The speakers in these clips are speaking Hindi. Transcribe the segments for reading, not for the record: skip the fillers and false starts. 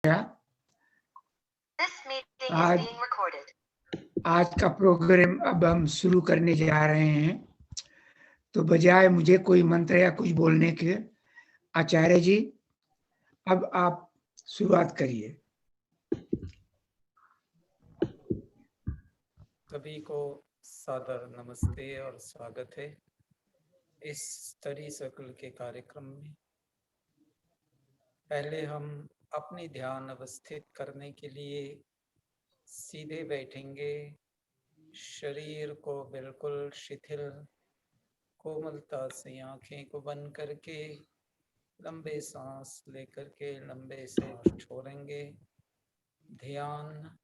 आज आज का प्रोग्राम अब हम शुरू करने जा रहे हैं, तो बजाय मुझे कोई मंत्र या कुछ बोलने के, आचार्य जी अब आप शुरुआत करिए। सभी को सादर नमस्ते और स्वागत है इस स्टडी सर्कल के कार्यक्रम में। पहले हम अपनी ध्यान अवस्थित करने के लिए सीधे बैठेंगे। शरीर को बिल्कुल शिथिल कोमलता से आंखें को बंद करके लंबे सांस लेकर के लंबे सांस छोड़ेंगे। ध्यान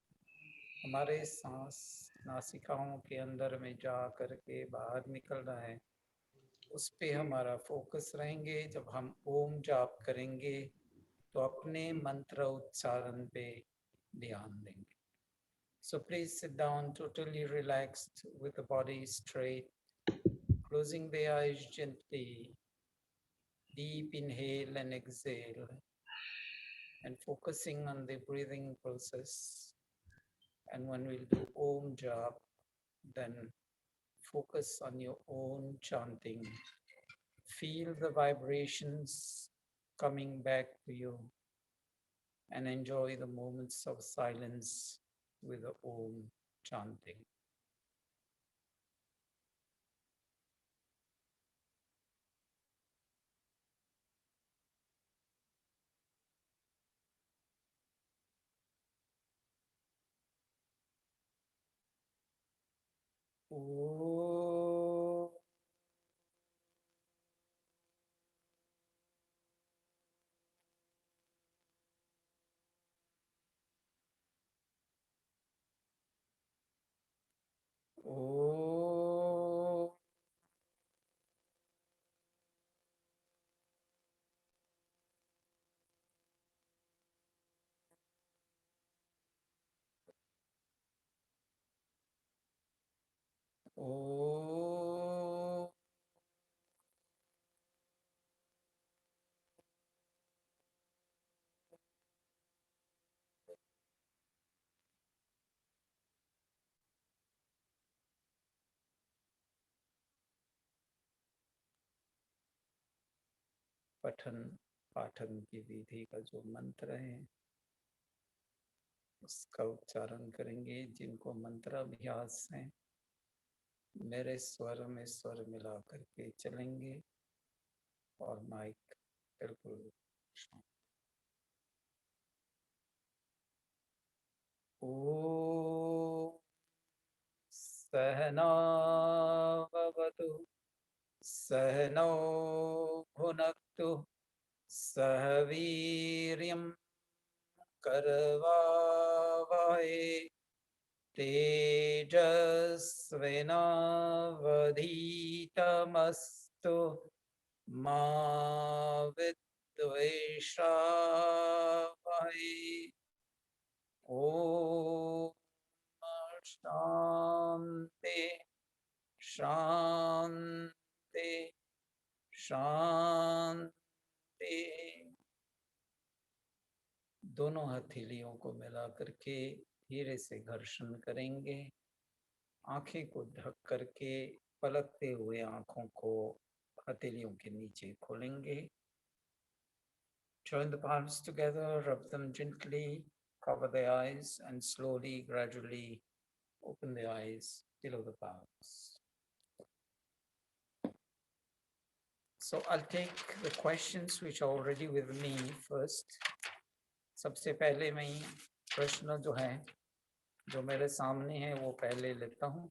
हमारे सांस नासिकाओं के अंदर में जा करके बाहर निकल रहा है, उस पे हमारा फोकस रहेंगे। जब हम ओम जाप करेंगे तो अपने मंत्र उच्चारण पे ध्यान देंगे। So please sit down totally relaxed with the body straight, closing the eyes gently. Deep inhale and exhale and focusing on the breathing process. And when we'll do Om Jap, then focus on your own chanting. Feel the vibrations coming back to you and enjoy the moments of silence with the Om chanting. Om. Om. Om. पठन पाठन की विधि का जो मंत्र है उसका उच्चारण करेंगे। जिनको मंत्र अभ्यास है मेरे स्वर में स्वर मिला करके चलेंगे और माइक बिल्कुल शांत। ओम सहना भवतु सहनौ भुनक्तु सह वीर्यं करवावहै तेजस्विनावधीतमस्तु मा विद्विषावहै। ओम शांति शांति शांति। दोनों हथेलियों को मिला करके धीरे से घर्षण करेंगे। आंखें को ढक करके पलकते हुए आंखों को हथेलियों के नीचे खोलेंगे। Join the palms together, rub them gently, cover the eyes and slowly, gradually open the eyes below the palms. So I'll take the questions which are already with me first. सबसे पहले मैं प्रश्न जो है जो मेरे सामने है वो पहले लेता हूँ,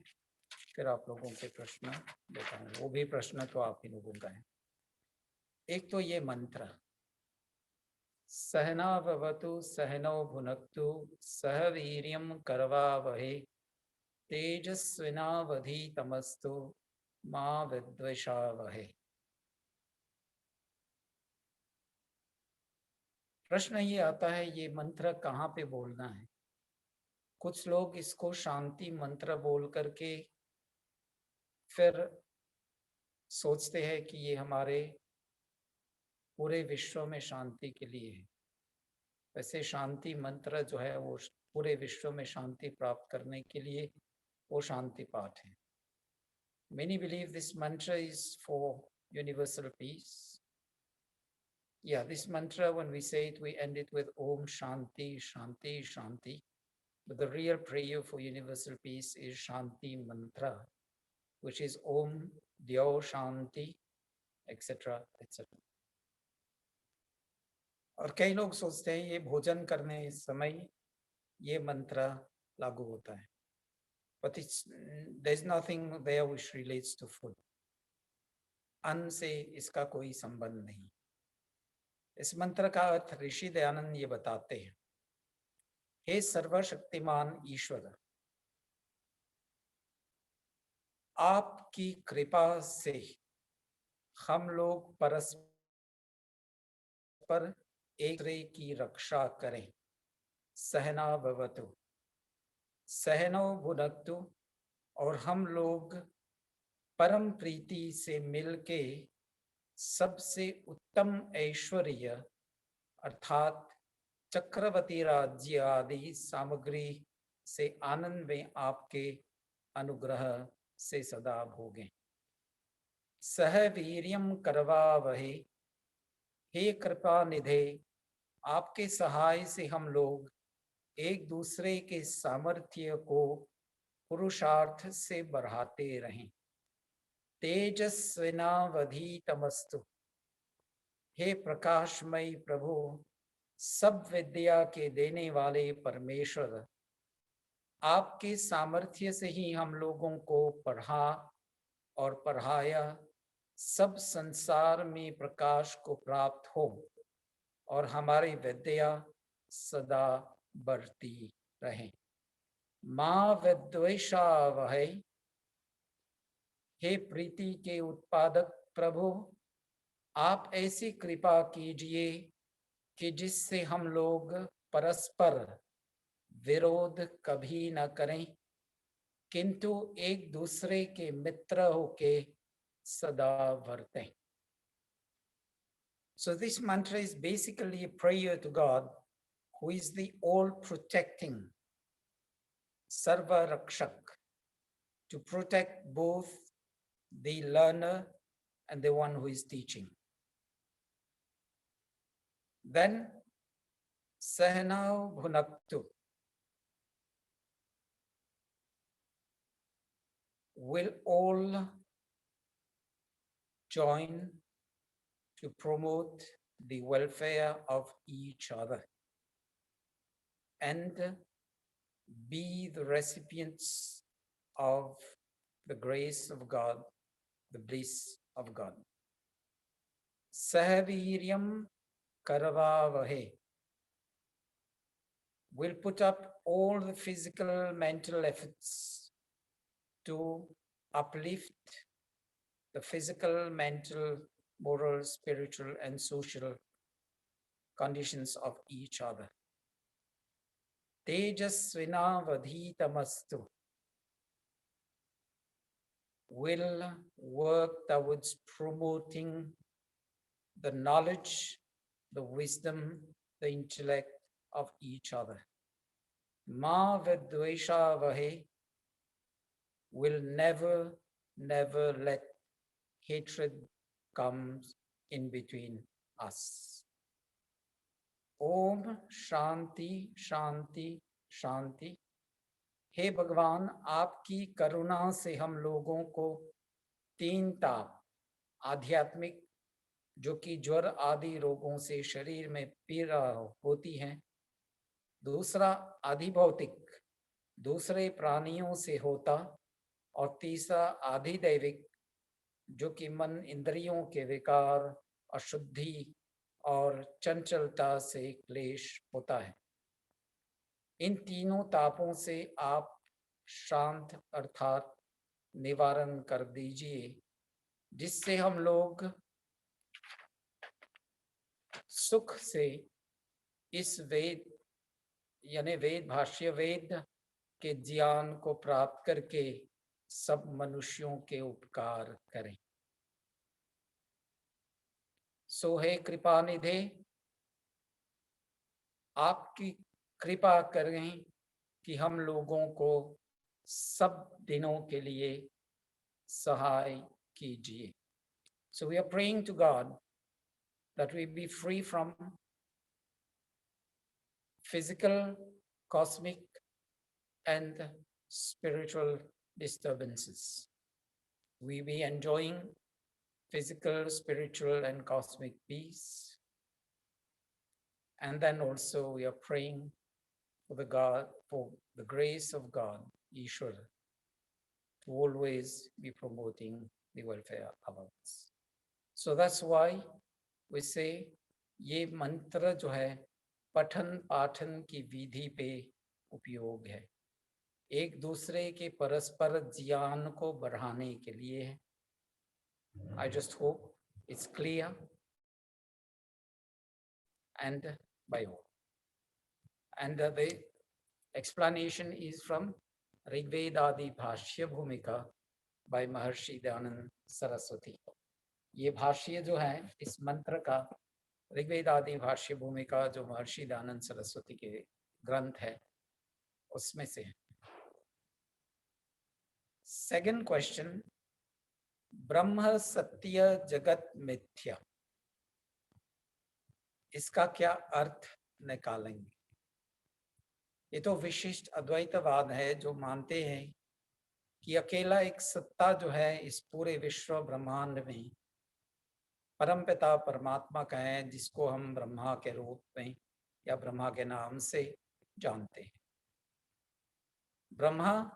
फिर आप लोगों के प्रश्न लेता हूँ। वो भी प्रश्न तो आप ही लोगों का है। एक तो ये मंत्र सहना भवतु सहनौ भुनक्तु सह वीर्यं करवावहै तेजस्विनावधीतमस्तु मा विद्विषावहै। प्रश्न ये आता है ये मंत्र कहाँ पे बोलना है। कुछ लोग इसको शांति मंत्र बोल करके फिर सोचते हैं कि ये हमारे पूरे विश्व में शांति के लिए है। वैसे शांति मंत्र जो है वो पूरे विश्व में शांति प्राप्त करने के लिए वो शांति पाठ है. Many believe this mantra is for universal peace. Yeah, this mantra, when we say it, we end it with Om Shanti, Shanti, Shanti. But the real prayer for universal peace is Shanti mantra, which is Om Dyo Shanti, etc., etc. और कई लोग सोचते हैं ये भोजन करने समय ये मंत्र लागू होता है. But there's nothing there which relates to food. अन्न से इसका कोई संबंध नहीं. इस मंत्र का अर्थ ऋषि दयानंद ये बताते हैं. हे सर्वशक्तिमान ईश्वर, आपकी कृपा से हम लोग परस्पर एक दूसरे की रक्षा करें. सहना भवतु, सहनो भुनक्तु. और हम लोग परम प्रीति से मिलके सबसे उत्तम ऐश्वर्य अर्थात चक्रवर्ती राज्य आदि सामग्री से आनंद में आपके अनुग्रह से सदा भोगें. सह वीर्यम करवावहे, हे कृपा निधे, आपके सहाय से हम लोग एक दूसरे के सामर्थ्य को पुरुषार्थ से बढ़ाते रहें. तेजस्विनावधीतमस्तु, हे प्रकाशमय प्रभु, सब विद्या के देने वाले परमेश्वर, आपके सामर्थ्य से ही हम लोगों को पढ़ा और पढ़ाया सब संसार में प्रकाश को प्राप्त हो और हमारी विद्या सदा बढ़ती रहे. माँ विद्वेषावहै, हे प्रीति के उत्पादक प्रभु, आप ऐसी कृपा कीजिए कि जिससे हम लोग परस्पर विरोध कभी न करें, किंतु एक दूसरे के मित्र होके सदा वर्तें. So this mantra is basically a prayer to God, who is the all-protecting Sarva Rakshak, to protect both the learner and the one who is teaching. Then Sahanau Bhunaktu, will all join to promote the welfare of each other and be the recipients of the grace of God, the bliss of God. Sahaviryam Karavavahe, will put up all the physical, mental efforts to uplift the physical, mental, moral, spiritual, and social conditions of each other. Tejasvinavadhitamastu, will work towards promoting the knowledge, the wisdom, the intellect of each other. Ma vidveshavahe, will never let hatred come in between us. Om Shanti Shanti Shanti. हे भगवान, आपकी करुणा से हम लोगों को तीन ताप, आध्यात्मिक जो कि ज्वर आदि रोगों से शरीर में पीड़ा होती हैं, दूसरा अधिभौतिक दूसरे प्राणियों से होता, और तीसरा आधिदैविक जो कि मन इंद्रियों के विकार, अशुद्धि और चंचलता से क्लेश होता है. इन तीनों तापों से आप शांत अर्थात निवारण कर दीजिए, जिससे हम लोग सुख से इस वेद यानी वेद भाष्य वेद के ज्ञान को प्राप्त करके सब मनुष्यों के उपकार करें. सो हे कृपा निधे, आपकी कृपा करें कि हम लोगों को सब दिनों के लिए सहाय कीजिए. So we are praying to God that we be free from physical, cosmic, and spiritual disturbances. We be enjoying physical, spiritual, and cosmic peace. And then also we are praying for the grace of God, Ishwar, to always be promoting the welfare of others. So that's why we say ये मंत्र जो है पठन पाठन की विधि पे उपयोग है, एक दूसरे के परस्पर ज्ञान को बढ़ाने के लिए है. I just hope it's clear and by all. And the explanation is from ऋग्वेदादि भाष्य भूमिका by महर्षि दयानंद सरस्वती. ये भाष्य जो है इस मंत्र का ऋग्वेदादि भाष्य भूमिका जो महर्षि दयानंद सरस्वती के ग्रंथ है उसमें से है. सेकंड क्वेश्चन, ब्रह्म सत्य जगत मिथ्या, इसका क्या अर्थ निकालेंगे? ये तो विशिष्ट अद्वैतवाद है जो मानते हैं कि अकेला एक सत्ता जो है इस पूरे विश्व ब्रह्मांड में परमपिता परमात्मा का है, जिसको हम ब्रह्मा के रूप में या ब्रह्मा के नाम से जानते हैं. Brahma,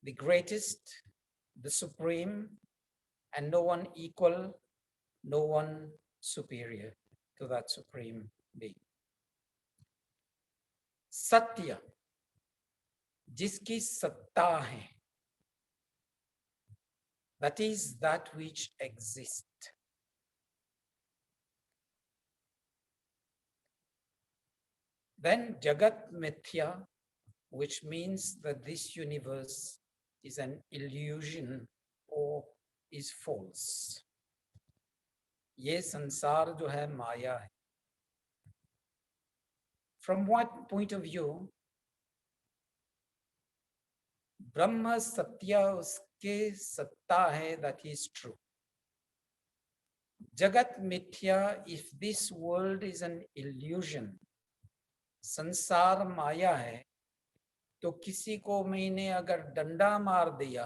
the greatest, the supreme, and no one equal, no one superior to that supreme being. सत्य, जिसकी सत्ता है, that is that which exists. Then Jagat Mithya, which means that this universe is an illusion or is false. ये संसार जो है माया है. From what point of view? ब्रह्म सत्य उसके सत्ता है, that is true. जगत मिथ्या, if this world is an illusion, संसार माया है, तो किसी को मैंने अगर डंडा मार दिया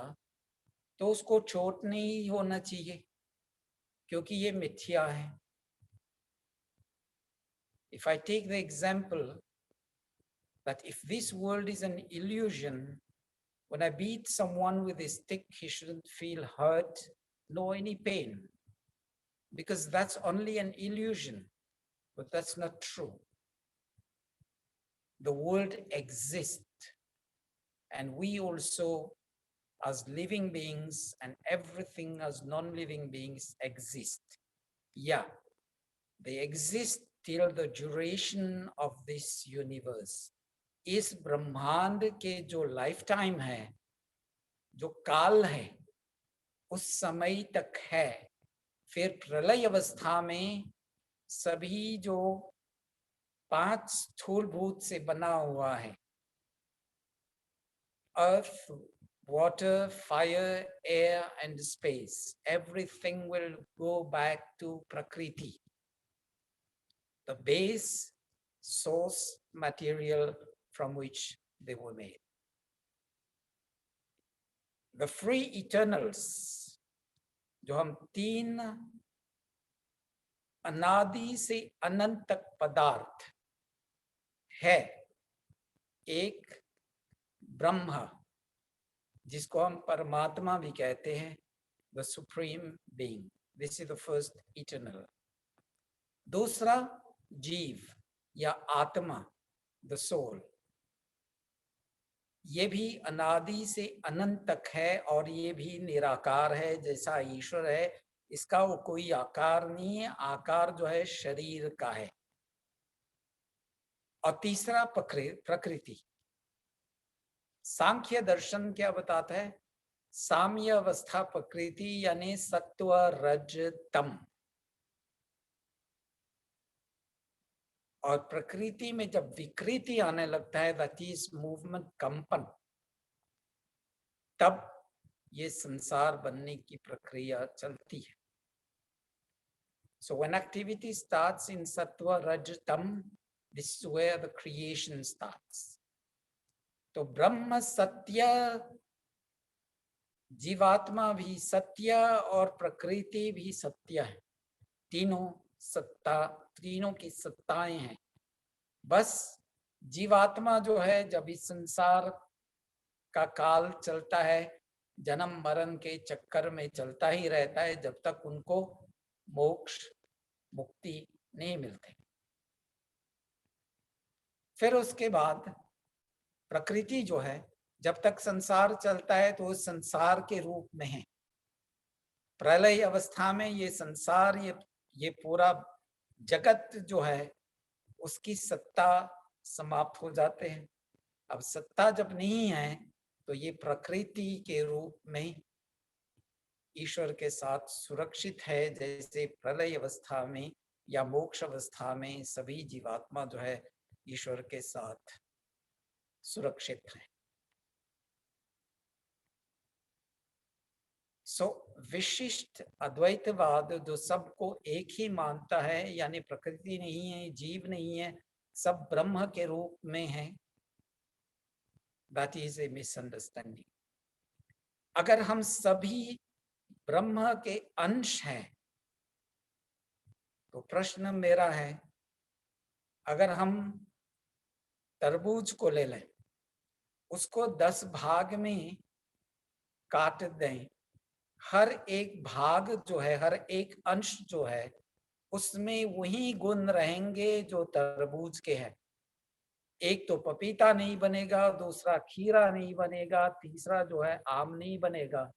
तो उसको चोट नहीं होना चाहिए, क्योंकि ये मिथ्या है. If I take the example that if this world is an illusion, when I beat someone with a stick, he shouldn't feel hurt nor any pain, because that's only an illusion, but that's not true. The world exists, and we also, as living beings, and everything as non-living beings exist. Yeah, they exist till the duration of this universe. इस ब्रह्मांड के जो लाइफ टाइम है, जो काल है, उस समय तक है. फिर प्रलय अवस्था में सभी जो 5 स्थूलभूत से बना हुआ है, earth, water, fire, air, and space, everything will go back to Prakriti, the base source material from which they were made. The free eternals, जो हम 3 अनादि से अनंत तक पदार्थ है, एक ब्रह्मा, जिसको हम परमात्मा भी कहते हैं, the supreme being. This is the first eternal. दूसरा जीव या आत्मा, the soul. ये भी अनादि से अनंत तक है और ये भी निराकार है, जैसा ईश्वर है. इसका वो कोई आकार नहीं है, आकार जो है शरीर का है. और तीसरा प्रकृति. सांख्य दर्शन क्या बताता है? साम्य अवस्था प्रकृति यानी सत्व रज तम. और प्रकृति में जब विकृति आने लगता है, दैट इज मूवमेंट, कंपन, तब ये संसार बनने की प्रक्रिया चलती है. So when activity starts in sattva rajtam, this is where the creation starts. तो ब्रह्म सत्य, जीवात्मा भी सत्य और प्रकृति भी सत्य है. तीनों सत्ता, तीनों की सत्ताएं हैं. बस जीवात्मा जो है, जब इस संसार का काल चलता है, जन्म मरण के चक्कर में चलता ही रहता है जब तक उनको मोक्ष, मुक्ति नहीं मिलते. फिर उसके बाद प्रकृति जो है, जब तक संसार चलता है तो उस संसार के रूप में है. प्रलय अवस्था में ये संसार, ये पूरा जगत जो है, उसकी सत्ता समाप्त हो जाते हैं. अब सत्ता जब नहीं है तो ये प्रकृति के रूप में ईश्वर के साथ सुरक्षित है. जैसे प्रलय अवस्था में या मोक्ष अवस्था में सभी जीवात्मा जो है ईश्वर के साथ सुरक्षित है. विशिष्ट अद्वैतवाद जो सबको एक ही मानता है, यानी प्रकृति नहीं है, जीव नहीं है, सब ब्रह्म के रूप में है, that is a misunderstanding. अगर हम सभी ब्रह्म के अंश हैं तो प्रश्न मेरा है, अगर हम तरबूज को ले लें, उसको 10 भाग में काट दें, हर एक भाग जो है, हर एक अंश जो है, उसमें वही गुण रहेंगे जो तरबूज के हैं. एक तो पपीता नहीं बनेगा, दूसरा खीरा नहीं बनेगा, तीसरा जो है आम नहीं बनेगा,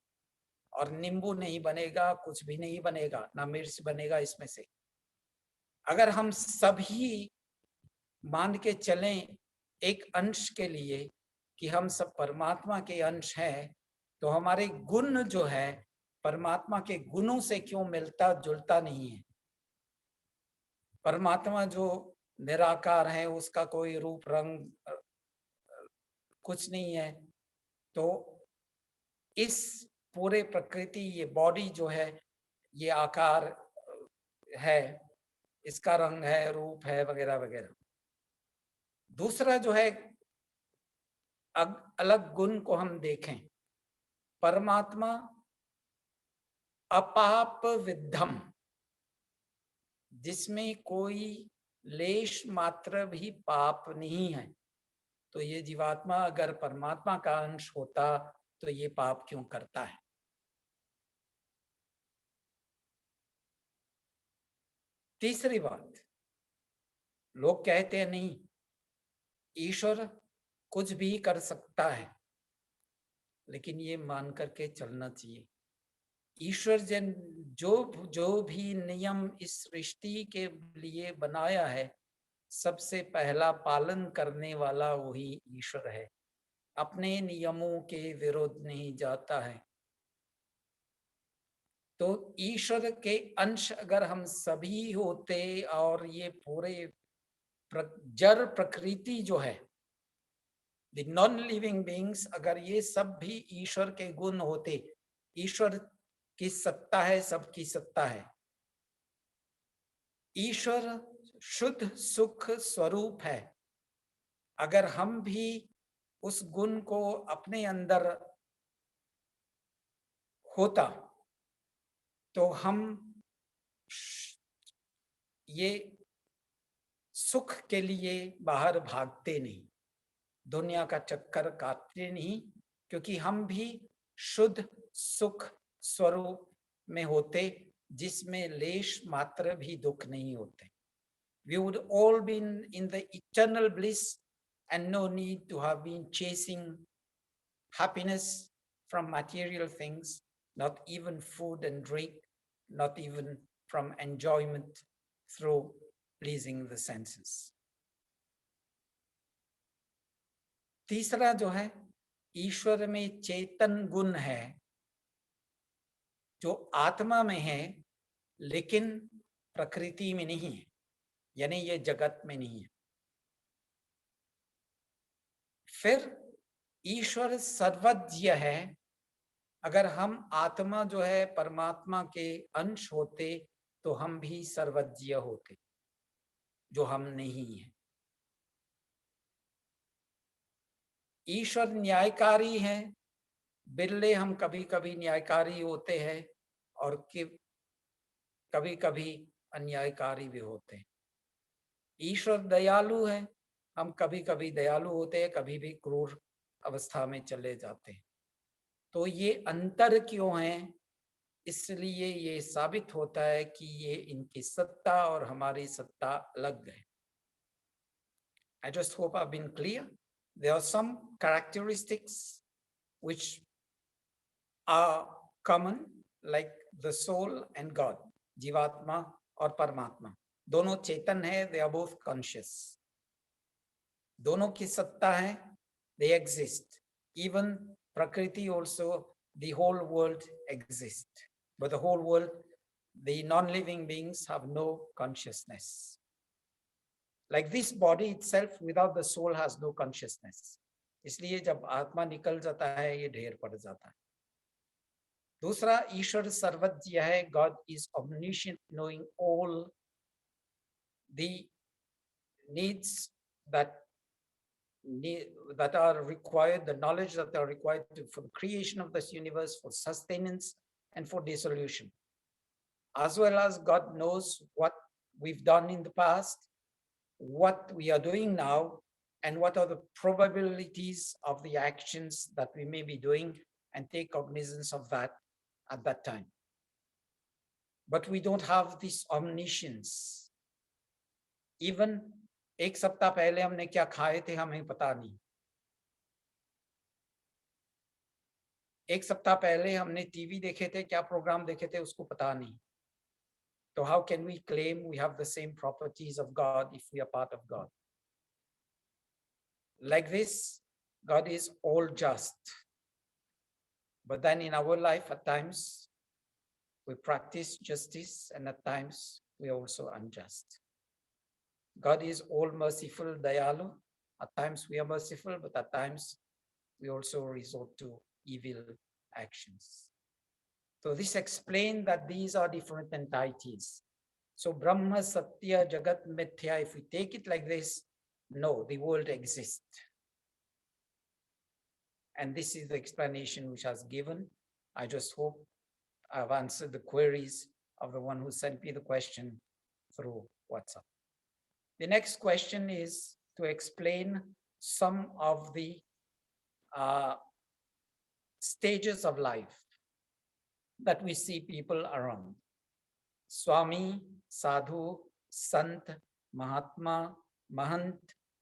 और नींबू नहीं बनेगा, कुछ भी नहीं बनेगा, ना मिर्च बनेगा इसमें से. अगर हम सभी मान के चलें एक अंश के लिए कि हम सब परमात्मा के अंश हैं, तो हमारे गुण जो है परमात्मा के गुणों से क्यों मिलता जुलता नहीं है? परमात्मा जो निराकार है, उसका कोई रूप रंग कुछ नहीं है. तो इस पूरे प्रकृति, ये बॉडी जो है, ये आकार है, इसका रंग है, रूप है, वगैरह वगैरह. दूसरा जो है, अलग गुण को हम देखें, परमात्मा अपाप विद्धम, जिसमें कोई लेश मात्र भी पाप नहीं है. तो ये जीवात्मा अगर परमात्मा का अंश होता तो ये पाप क्यों करता है? तीसरी बात, लोग कहते हैं नहीं, ईश्वर कुछ भी कर सकता है, लेकिन ये मान करके चलना चाहिए, ईश्वर जन जो भी नियम इस सृष्टि के लिए बनाया है, सबसे पहला पालन करने वाला वही ईश्वर है. अपने नियमों के विरुद्ध नहीं जाता है. तो ईश्वर के अंश अगर हम सभी होते और ये पूरे जड़ प्रकृति जो है, द नॉन लिविंग बीइंग्स, अगर ये सब भी ईश्वर के गुण होते, ईश्वर की सत्ता है, सबकी सत्ता है. ईश्वर शुद्ध सुख स्वरूप है. अगर हम भी उस गुण को अपने अंदर होता तो हम ये सुख के लिए बाहर भागते नहीं, दुनिया का चक्कर काटते नहीं, क्योंकि हम भी शुद्ध सुख स्वरूप में होते, जिसमें लेश मात्र भी दुख नहीं होते. We would all been in the eternal bliss and no need to have been chasing happiness from material things, not even food and drink, not even from enjoyment through pleasing the senses. तीसरा जो है, ईश्वर में चेतन गुण है जो आत्मा में है लेकिन प्रकृति में नहीं है. यानी ये जगत में नहीं है। फिर ईश्वर सर्वज्ञ है। अगर हम आत्मा जो है परमात्मा के अंश होते तो हम भी सर्वज्ञ होते, जो हम नहीं है। ईश्वर न्यायकारी है। बिरले हम कभी कभी न्यायकारी होते हैं और कभी कभी अन्यायकारी भी होते हैं। ईश्वर दयालु है। हम कभी कभी दयालु होते हैं, कभी भी क्रूर अवस्था में चले जाते हैं। तो ये अंतर क्यों है? इसलिए ये साबित होता है कि ये इनकी सत्ता और हमारी सत्ता अलग है। I just hope I've been clear. There are some characteristics which are common, like the soul and God, जीवात्मा और परमात्मा दोनों चेतन है, they are both conscious. दोनों की सत्ता है, they exist. Even Prakriti also, the whole world exists. But the whole world, the non-living beings have no consciousness. Like this body itself without the soul has no consciousness. इसलिए जब आत्मा निकल जाता है ये ढेर पड़ जाता है। दूसरा, ईश्वर सर्वज्ञ है। God is omniscient, knowing all the needs that are required, the knowledge that are required for the creation of this universe, for sustenance and for dissolution. As well as God knows what we've done in the past, what we are doing now, and what are the probabilities of the actions that we may be doing, and take cognizance of that at that time. But we don't have this omniscience. Even एक सप्ताह पहले हमने क्या खाए थे हमें पता नहीं। एक सप्ताह पहले हमने टीवी देखे थे, क्या प्रोग्राम देखे थे उसको पता नहीं। So how can we claim we have the same properties of God if we are part of God? Like this, God is all just. But then in our life, at times, we practice justice, and at times, we are also unjust. God is all merciful, dayalu. At times, we are merciful, but at times, we also resort to evil actions. So this explains that these are different entities. So Brahma, Satya, Jagat, Mithya, if we take it like this, no, the world exists. And this is the explanation which I was given. I just hope I've answered the queries of the one who sent me the question through WhatsApp. The next question is to explain some of the stages of life that we see people around. Swami, Sadhu, Sant, Mahatma, Mahant,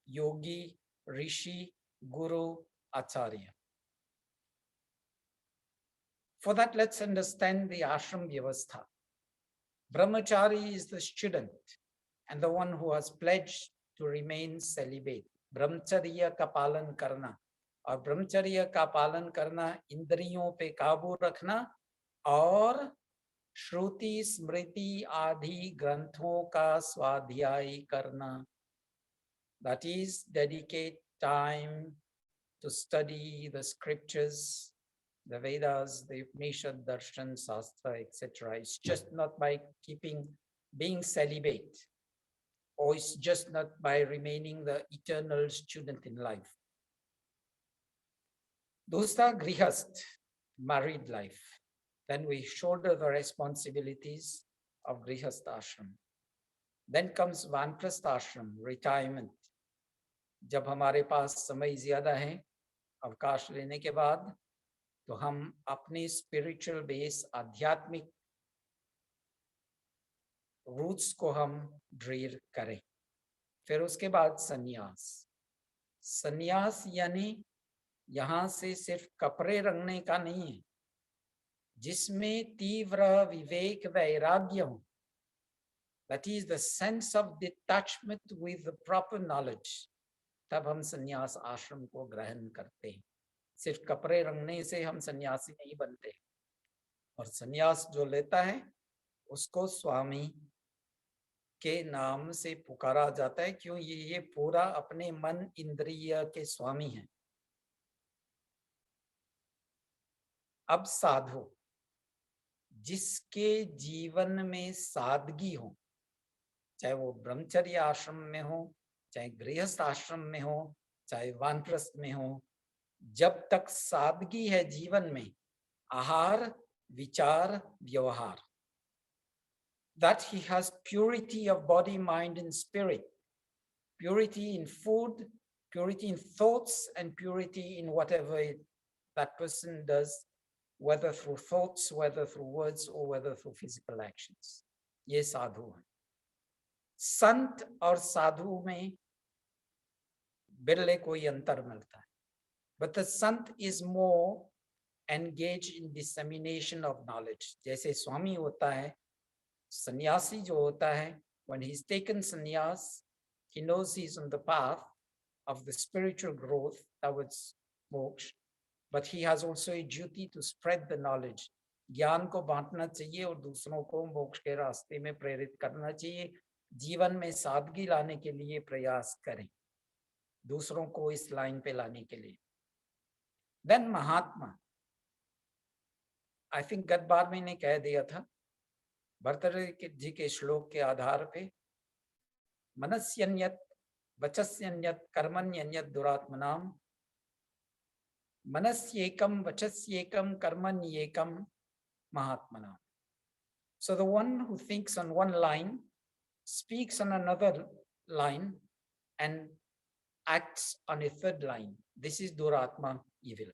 Yogi, Rishi, Guru, Acharya. For that, let's understand the ashram vyavastha. Brahmachari is the student and the one who has pledged to remain celibate. Brahmacharya ka palan karna. और ब्रह्मचर्य का पालन करना, इंद्रियों पे काबू रखना और श्रुति स्मृति आदि ग्रंथों का स्वाध्याय करना. That is, dedicate time to study the scriptures, the Vedas, the Upanishad, Darshan, Shastra, etc. It's just not by being celibate, or it's just not by remaining the eternal student in life. Dosta grihast, married life. Then we shoulder the responsibilities of grihast ashram. Then comes vanprasth ashram, retirement. जब हमारे पास समय ज्यादा है, अवकाश लेने के बाद, तो हम अपने स्पिरिचुअल बेस, आध्यात्मिक रूट्स को हम ड्रिल करें. फिर उसके बाद संन्यास. संन्यास यानी यहाँ से सिर्फ कपड़े रंगने का नहीं है, जिसमें तीव्र विवेक वैराग्य हो. That is the sense of detachment with the proper knowledge. तब हम संन्यास आश्रम को ग्रहण करते हैं. सिर्फ कपड़े रंगने से हम सन्यासी नहीं बनते. और संन्यास जो लेता है उसको स्वामी के नाम से पुकारा जाता है, क्यों? ये पूरा अपने मन इंद्रिय के स्वामी हैं। अब साधु, जिसके जीवन में सादगी हो, चाहे वो ब्रह्मचर्य आश्रम में हो, चाहे गृहस्थ आश्रम में हो, चाहे वानप्रस्थ में हो, जब तक सादगी है जीवन में, आहार, विचार, व्यवहार, that he has purity of body, mind and spirit, purity in food, purity in thoughts, and purity in whatever that person does, whether through thoughts, whether through words, or whether through physical actions. ये साधु है। संत और साधु में बिरले कोई अंतर मिलता है, but the sant is more engaged in dissemination of knowledge. जैसे स्वामी होता है, सन्यासी जो होता है, when he's taken sannyas, he knows he's on the path of the spiritual growth towards moksha, but he has also a duty to spread the knowledge. ज्ञान को बांटना चाहिए और दूसरों को मोक्ष के रास्ते में प्रेरित करना चाहिए। जीवन में सादगी लाने के लिए प्रयास करें, दूसरों को इस लाइन पे लाने के लिए। देन महात्मा, आई थिंक गत बार मैंने कह दिया था, भर्तृहरि जी के श्लोक के आधार पे, मनस्यन्यत वचस्यन्यत कर्मण्यन्यत दुरात्मनाम, मनस्येकम वचस्येकम कर्मण्येकम महात्मनाम. So the one who thinks on one line, speaks on another line, and acts on a third line. This is Duratma, evil.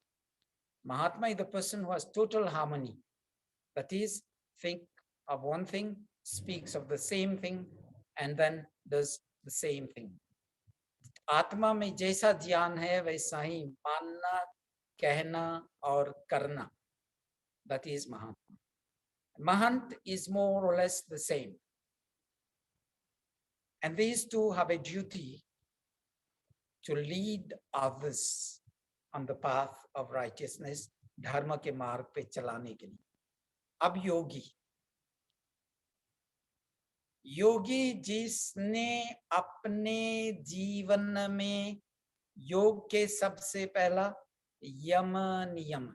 Mahatma is the person who has total harmony. That is, think of one thing, speaks of the same thing, and then does the same thing. आत्मा में जैसा ज्ञान है वैसा ही मानना, कहना और करना. That is Mahatma. Mahant is more or less the same. And these two have a duty to lead others on the path of righteousness, धर्म के मार्ग पे चलाने के लिए. अब योगी, योगी जिसने अपने जीवन में योग के सबसे पहला यम नियम,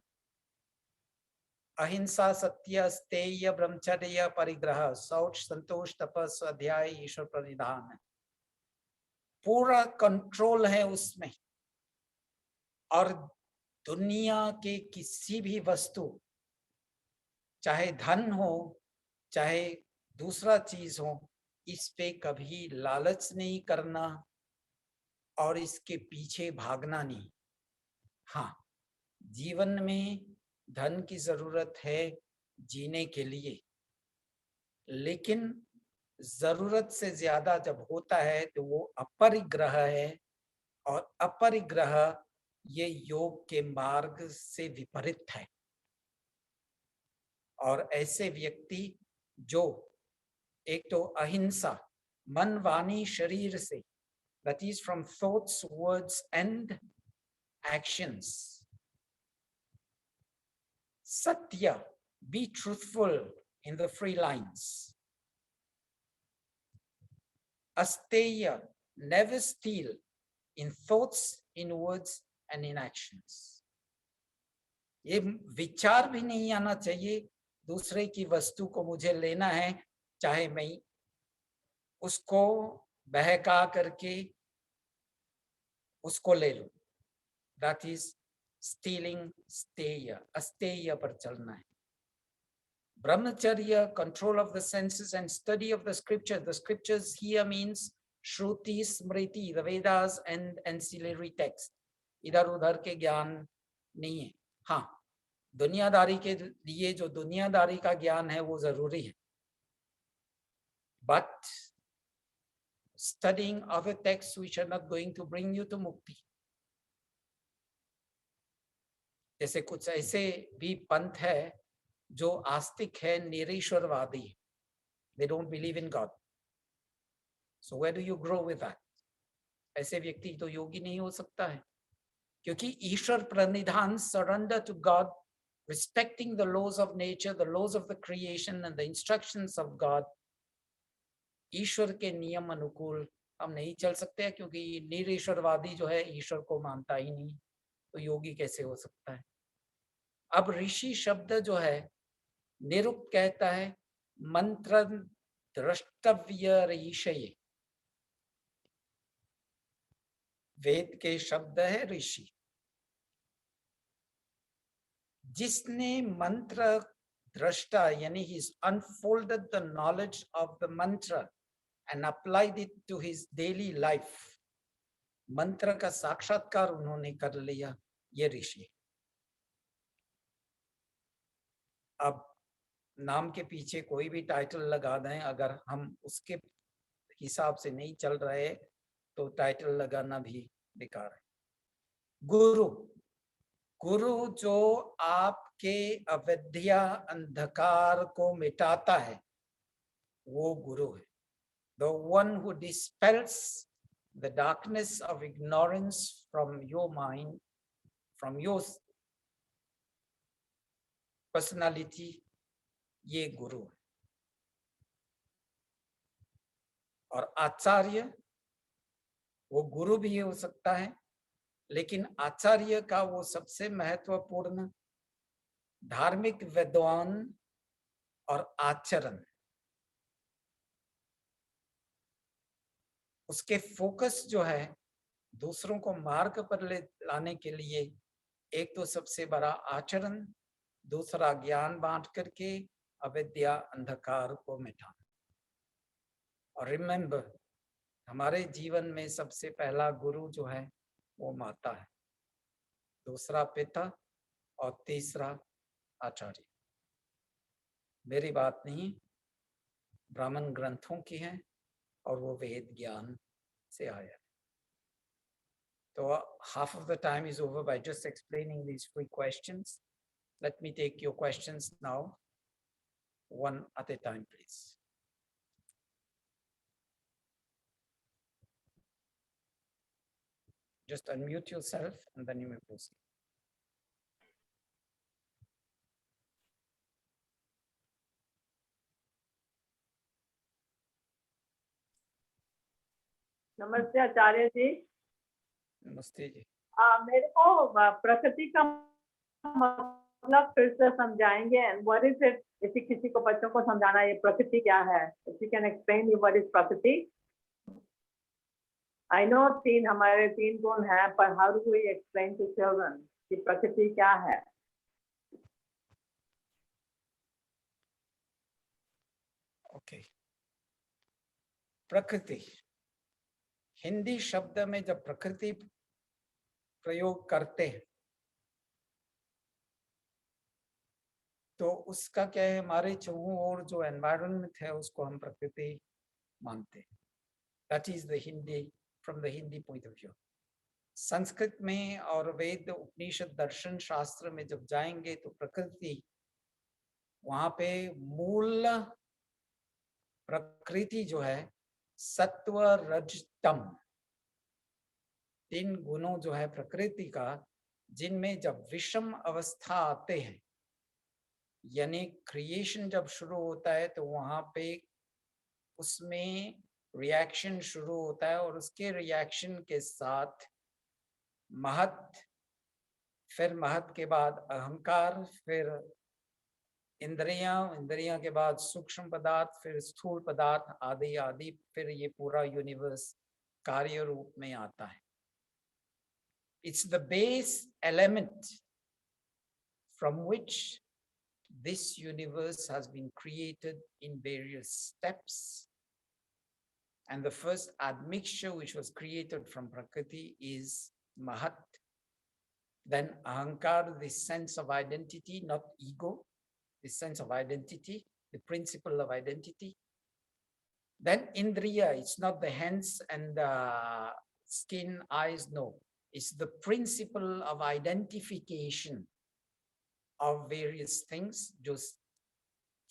अहिंसा, सत्य, स्तेय, ब्रह्मचर्य, परिग्रह, शौच, संतोष, तपस, स्वाध्याय, ईश्वर प्रणिधान, पूरा कंट्रोल है उसमें, और दुनिया के किसी भी वस्तु, चाहे धन हो चाहे दूसरा चीज हो, इस पे कभी लालच नहीं करना और इसके पीछे भागना नहीं. हाँ, जीवन में धन की जरूरत है जीने के लिए, लेकिन जरूरत से ज्यादा जब होता है तो वो अपरिग्रह है, और अपरिग्रह ये योग के मार्ग से विपरीत है. और ऐसे व्यक्ति जो एक तो अहिंसा, मन, वाणी, शरीर से, that is from thoughts, words and actions. Satya, be truthful in the free lines. Asteya, never steal in thoughts, in words and in actions. ये विचार भी नहीं आना चाहिए दूसरे की वस्तु को मुझे लेना है, चाहे मैं उसको बहका करके उसको ले लूं. That is stealing, steya, asteya पर चलना है. Brahmacharya, control of the senses and study of the scripture. The scriptures here means Shruti, Smriti, the Vedas and ancillary text. इधर उधर के ज्ञान नहीं है. हाँ, दुनियादारी के लिए जो दुनियादारी का ज्ञान है वो जरूरी है, but studying other texts which are not going to bring you to mukti. जैसे कुछ ऐसे भी पंथ है जो आस्तिक है, निरीश्वरवादी, they don't believe in God. So where do you grow with that? ऐसे व्यक्ति तो योगी नहीं हो सकता है, क्योंकि ईश्वर प्रणिधान, surrender to God, respecting the laws of nature, the laws of the creation and the instructions of God, ईश्वर के नियम अनुकूल हम नहीं चल सकते, क्योंकि निरीश्वरवादी जो है ईश्वर को मानता ही नहीं, तो योगी कैसे हो सकता है। अब ऋषि शब्द जो है, निरुक्त कहता है मंत्र द्रष्टव्य ऋषय, वेद के शब्द है ऋषि। जिसने मंत्र दृष्टा यानी he's unfolded the knowledge of the mantra and applied it to his daily life, मंत्र का साक्षात्कार उन्होंने कर लिया, ये ऋषि। अब नाम के पीछे कोई भी टाइटल लगा दें, अगर हम उसके हिसाब से नहीं चल रहे तो टाइटल लगाना भी बेकार है। गुरु, गुरु जो आपके अविद्या अंधकार को मिटाता है, वो गुरु है। The one who dispels the darkness of ignorance from your mind, from your personality, ये गुरु है। और आचार्य, वो गुरु भी हो सकता है, लेकिन आचार्य का वो सबसे महत्वपूर्ण धार्मिक विद्वान और आचरण, उसके फोकस जो है दूसरों को मार्ग पर ले लाने के लिए, एक तो सबसे बड़ा आचरण, दूसरा ज्ञान बांट करके अविद्या अंधकार को मिटाना। और रिमेंबर, हमारे जीवन में सबसे पहला गुरु जो है वो माता है, दूसरा पिता और तीसरा आचार्य। मेरी बात नहीं, ब्राह्मण ग्रंथों की है और वो वेद ज्ञान से आया है। तो half of the time is over by just explaining these 3 questions. Let me take your questions now, one at a time, please. Just unmute yourself and then you may proceed. नमस्ते आचार्य जी। नमस्ते जी। मेरे को प्रकृति का मतलब फिर से समझाएंगे? What is it? यदि किसी को बच्चों को समझाना ये प्रकृति क्या है, if you can explain me what is प्रकृति? I know हमारे 3 गुण हैं, पर how do we explain to children कि प्रकृति क्या है? Okay. प्रकृति, हिंदी शब्द में जब प्रकृति प्रयोग करते हैं तो उसका क्या है, हमारे चारों ओर जो एनवायरनमेंट है उसको हम प्रकृति मानते हैं। That is the Hindi, from the Hindi point of view. Sanskrit में और वेद उपनिषद दर्शन शास्त्र में जब जाएंगे तो प्रकृति, वहां पे मूल प्रकृति जो है सत्व रज तम, 3 गुणों जो है प्रकृति का, जिनमें जब विषम अवस्था आते हैं, यानी क्रिएशन जब शुरू होता है तो वहां पे उसमें रिएक्शन शुरू होता है और उसके रिएक्शन के साथ महत, फिर महत के बाद अहंकार, फिर इंद्रियां के बाद सूक्ष्म पदार्थ, फिर स्थूल पदार्थ आदि आदि, फिर ये पूरा यूनिवर्स कार्य रूप में आता है। It's the base element from which this universe has been created in various steps. And the first admixture which was created from Prakriti is Mahat. Then Ahankar, the sense of identity, not ego, the sense of identity, the principle of identity. Then Indriya, it's not the hands and the skin, eyes, no. It's the principle of identification of various things. Just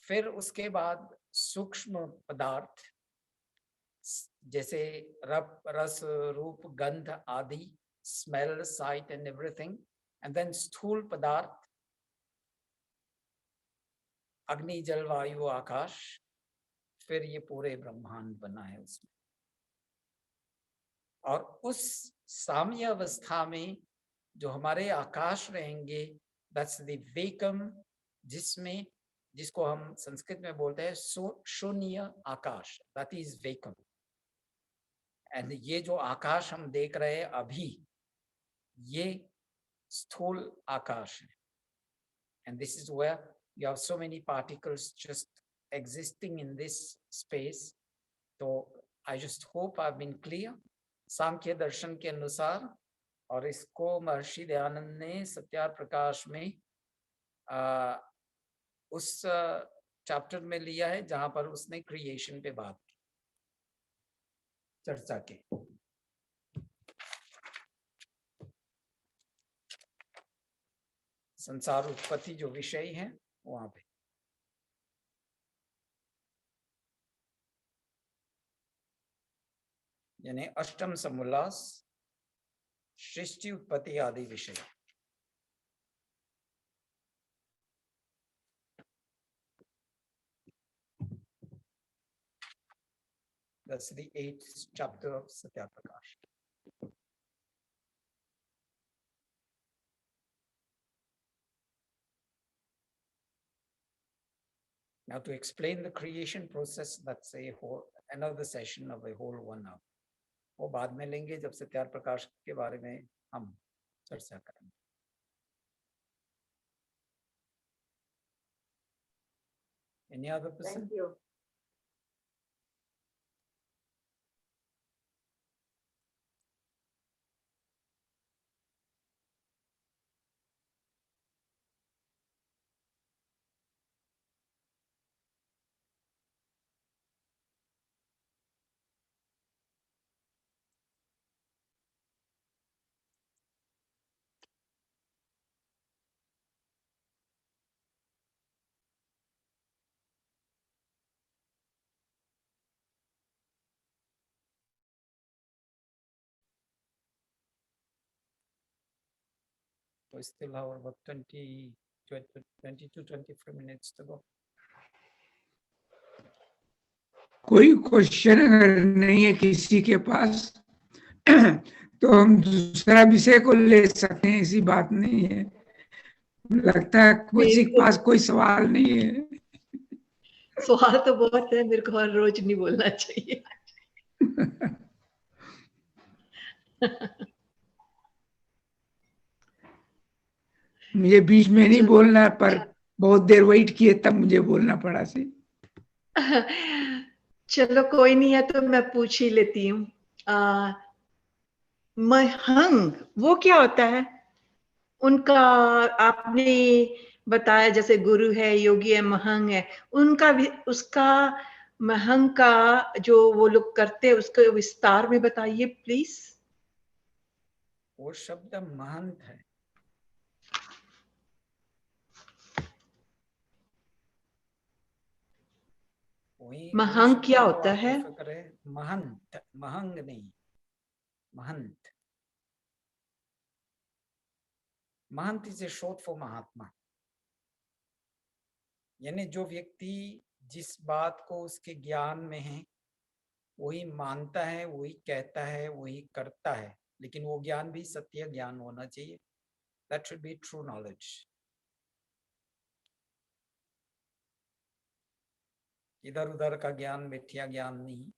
फिर उसके बाद सूक्ष्म पदार्थ जैसे रस, रूप, गंध आदि, smell, sight and everything, and then स्थूल पदार्थ अग्नि, जल, वायु, आकाश, फिर ये पूरे ब्रह्मांड बना है उसमें। और उस साम्य अवस्था में जो हमारे आकाश रहेंगे, दैट्स द वेकम, जिसको हम संस्कृत में बोलते हैं शून्य आकाश, दैट इज वेकम। एंड ये जो आकाश हम देख रहे हैं अभी, ये स्थूल आकाश है। And this is where you have so many particles just existing in this space. So I just hope I've been clear. सांख्य दर्शन के अनुसार, और इसको महर्षि दयानंद ने सत्यार प्रकाश में उस चैप्टर में लिया है जहां पर उसने क्रिएशन पे बात की, चर्चा की। संसार उत्पत्ति जो विषय है वहां पे। यानी अष्टम समोल्लास, सृष्टि उत्पत्ति आदि विषय। That's the 8th chapter of Satya Prakash. Now to explain the creation process, that's another session of a whole 1 hour. वो बाद में लेंगे जब सत्यार प्रकाश के बारे में हम चर्चा करेंगे। Any other person? Thank you. We still have about 20 to 23 minutes to go. कोई क्वेश्चन अगर नहीं है किसी के पास तो हम दूसरा विषय को ले सकते हैं, ऐसी बात नहीं है। लगता है किसी के पास कोई सवाल नहीं है। सवाल तो बहुत है, मेरे को हर रोज नहीं बोलना चाहिए। मुझे बीच में नहीं बोलना, पर बहुत देर वेट किए तब मुझे बोलना पड़ा से। चलो कोई नहीं है तो मैं पूछ ही लेती हूँ। महंग वो क्या होता है? उनका आपने बताया जैसे गुरु है, योगी है, महंग है, उनका भी उसका महंग का जो वो लोग करते हैं उसको विस्तार में बताइए प्लीज। वो शब्द महंत है। महंग क्या होता है? महंत, महंग नहीं, महंत। महंत इज ए शॉर्ट फॉर महात्मा। यानी जो व्यक्ति जिस बात को उसके ज्ञान में है वही मानता है, वही कहता है, वही करता है, लेकिन वो ज्ञान भी सत्य ज्ञान होना चाहिए। That should be true knowledge. इधर उधर का ज्ञान, मिथ्या ज्ञान नहीं।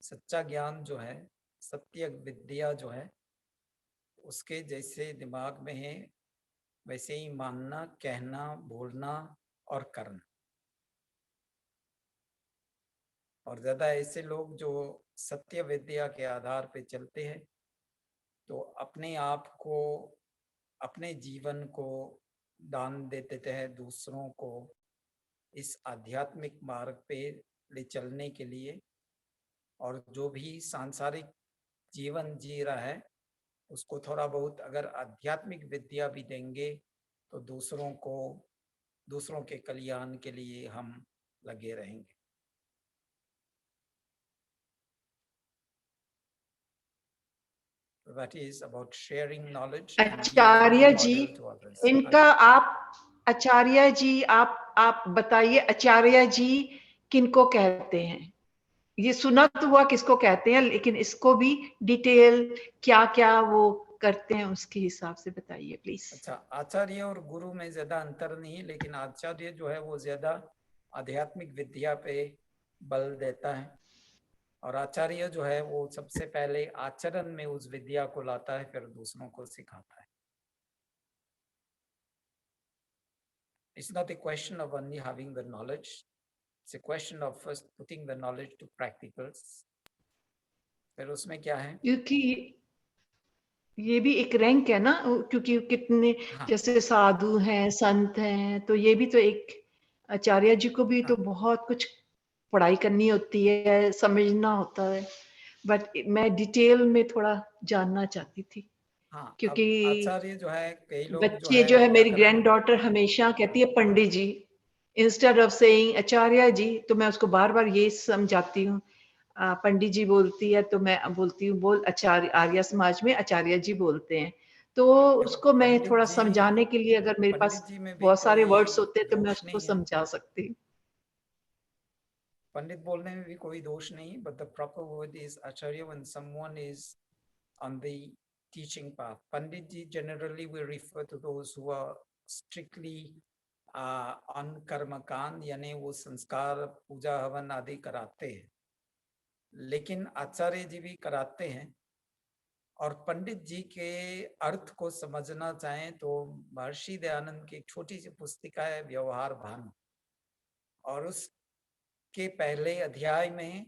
सच्चा ज्ञान जो है, सत्य विद्या जो है, उसके जैसे दिमाग में है वैसे ही मानना, कहना, बोलना और करना। और ज्यादा ऐसे लोग जो सत्य विद्या के आधार पे चलते हैं तो अपने आप को, अपने जीवन को दान दे देते हैं दूसरों को इस आध्यात्मिक मार्ग पे ले चलने के लिए। और जो भी सांसारिक जीवन जी रहा है उसको थोड़ा बहुत अगर आध्यात्मिक विद्या भी देंगे तो दूसरों के कल्याण के लिए हम लगे रहेंगे। That is about sharing knowledge. आचार्य जी, इनका आप आचार्य जी आप बताइए, आचार्य जी किनको कहते हैं? ये सुना तो हुआ किसको कहते हैं, लेकिन इसको भी डिटेल क्या क्या वो करते हैं उसके हिसाब से बताइए प्लीज। अच्छा, आचार्य और गुरु में ज्यादा अंतर नहीं, लेकिन आचार्य जो है वो ज्यादा आध्यात्मिक विद्या पे बल देता है, और आचार्य जो है वो सबसे पहले आचरण में उस विद्या को लाता है, फिर दूसरों को सिखाता है। It's not a question of only having the knowledge. It's a question of first putting the knowledge to practicals. फिर उसमें क्या है, क्योंकि ये भी एक रैंक है ना, क्योंकि कितने हाँ, जैसे साधु हैं, संत हैं, तो ये भी तो एक आचार्य जी को भी तो बहुत कुछ पढ़ाई करनी होती है, समझना होता है। बट मैं डिटेल में थोड़ा जानना चाहती थी, हाँ। क्योंकि अब आचार्य जो है, कई लोग बच्चे जो है, मेरी व्याकरण, ग्रैंड डॉटर हमेशा कहती है पंडित जी इंस्टेड ऑफ सेइंग आचार्य जी, तो मैं उसको बार बार ये समझाती हूँ। पंडित जी बोलती है तो मैं बोलती हूँ बोल आचार्य, आर्य समाज में आचार्य जी बोलते हैं, तो देखो उसको मैं थोड़ा पंडित समझाने के लिए अगर मेरे पास जी में भी बहुत सारे कोई वर्ड्स होते हैं तो मैं दोष उसको नहीं है, समझा सकती हूँ। पंडित बोलने में भी कोई दोष नहीं, but the proper word is Acharya when someone is on the teaching path. Pandit ji generally we refer to those who are strictly on karma kand, यानी वो संस्कार पूजा हवन आदि कराते हैं, लेकिन आचार्य जी भी कराते हैं। और पंडित जी के अर्थ को समझना चाहें तो महर्षि दयानंद की एक छोटी सी पुस्तिका है व्यवहार भान, और उसके पहले अध्याय में,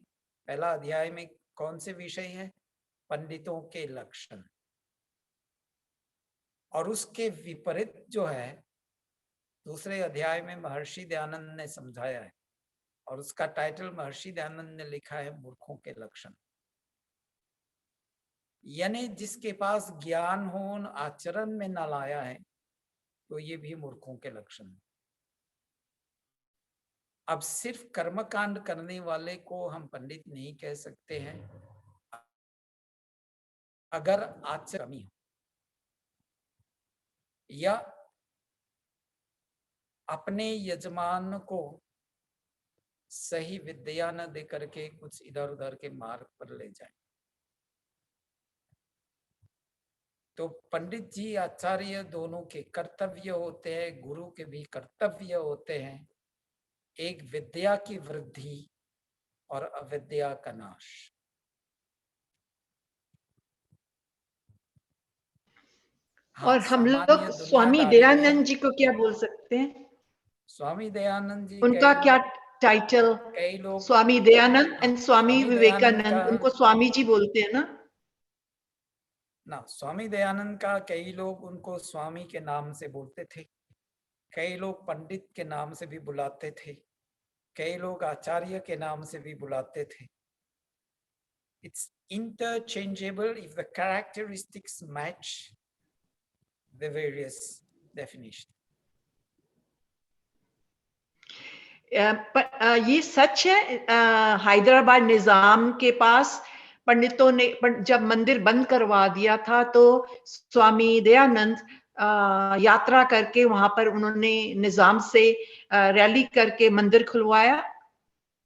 पहला अध्याय में कौन से विषय है, पंडितों के लक्षण, और उसके विपरीत जो है दूसरे अध्याय में महर्षि दयानंद ने समझाया है, और उसका टाइटल महर्षि दयानंद ने लिखा है मूर्खों के लक्षण। यानी जिसके पास ज्ञान हो आचरण में न लाया है तो ये भी मूर्खों के लक्षण है। अब सिर्फ कर्मकांड करने वाले को हम पंडित नहीं कह सकते हैं अगर आचरण हो, या अपने यजमान को सही विद्या न दे करके कुछ इधर उधर के मार्ग पर ले जाए। तो पंडित जी आचार्य दोनों के कर्तव्य होते हैं, गुरु के भी कर्तव्य होते हैं, एक विद्या की वृद्धि और अविद्या का नाश। हाँ, और हम लोग स्वामी दयानंद जी को क्या बोल सकते हैं? स्वामी दयानंद जी उनका क्या टाइटल? कई लोग स्वामी दयानंद एंड स्वामी विवेकानंद, उनको स्वामी जी बोलते हैं ना? स्वामी दयानंद का कई लोग उनको स्वामी के नाम से बोलते थे, कई लोग पंडित के नाम से भी बुलाते थे, कई लोग आचार्य के नाम से भी बुलाते थे। It's interchangeable if the characteristics match the various definitions. ये सच है, हैदराबाद निजाम के पास पंडितों ने जब मंदिर बंद करवा दिया था तो स्वामी दयानंद यात्रा करके वहां पर उन्होंने निजाम से रैली करके मंदिर खुलवाया?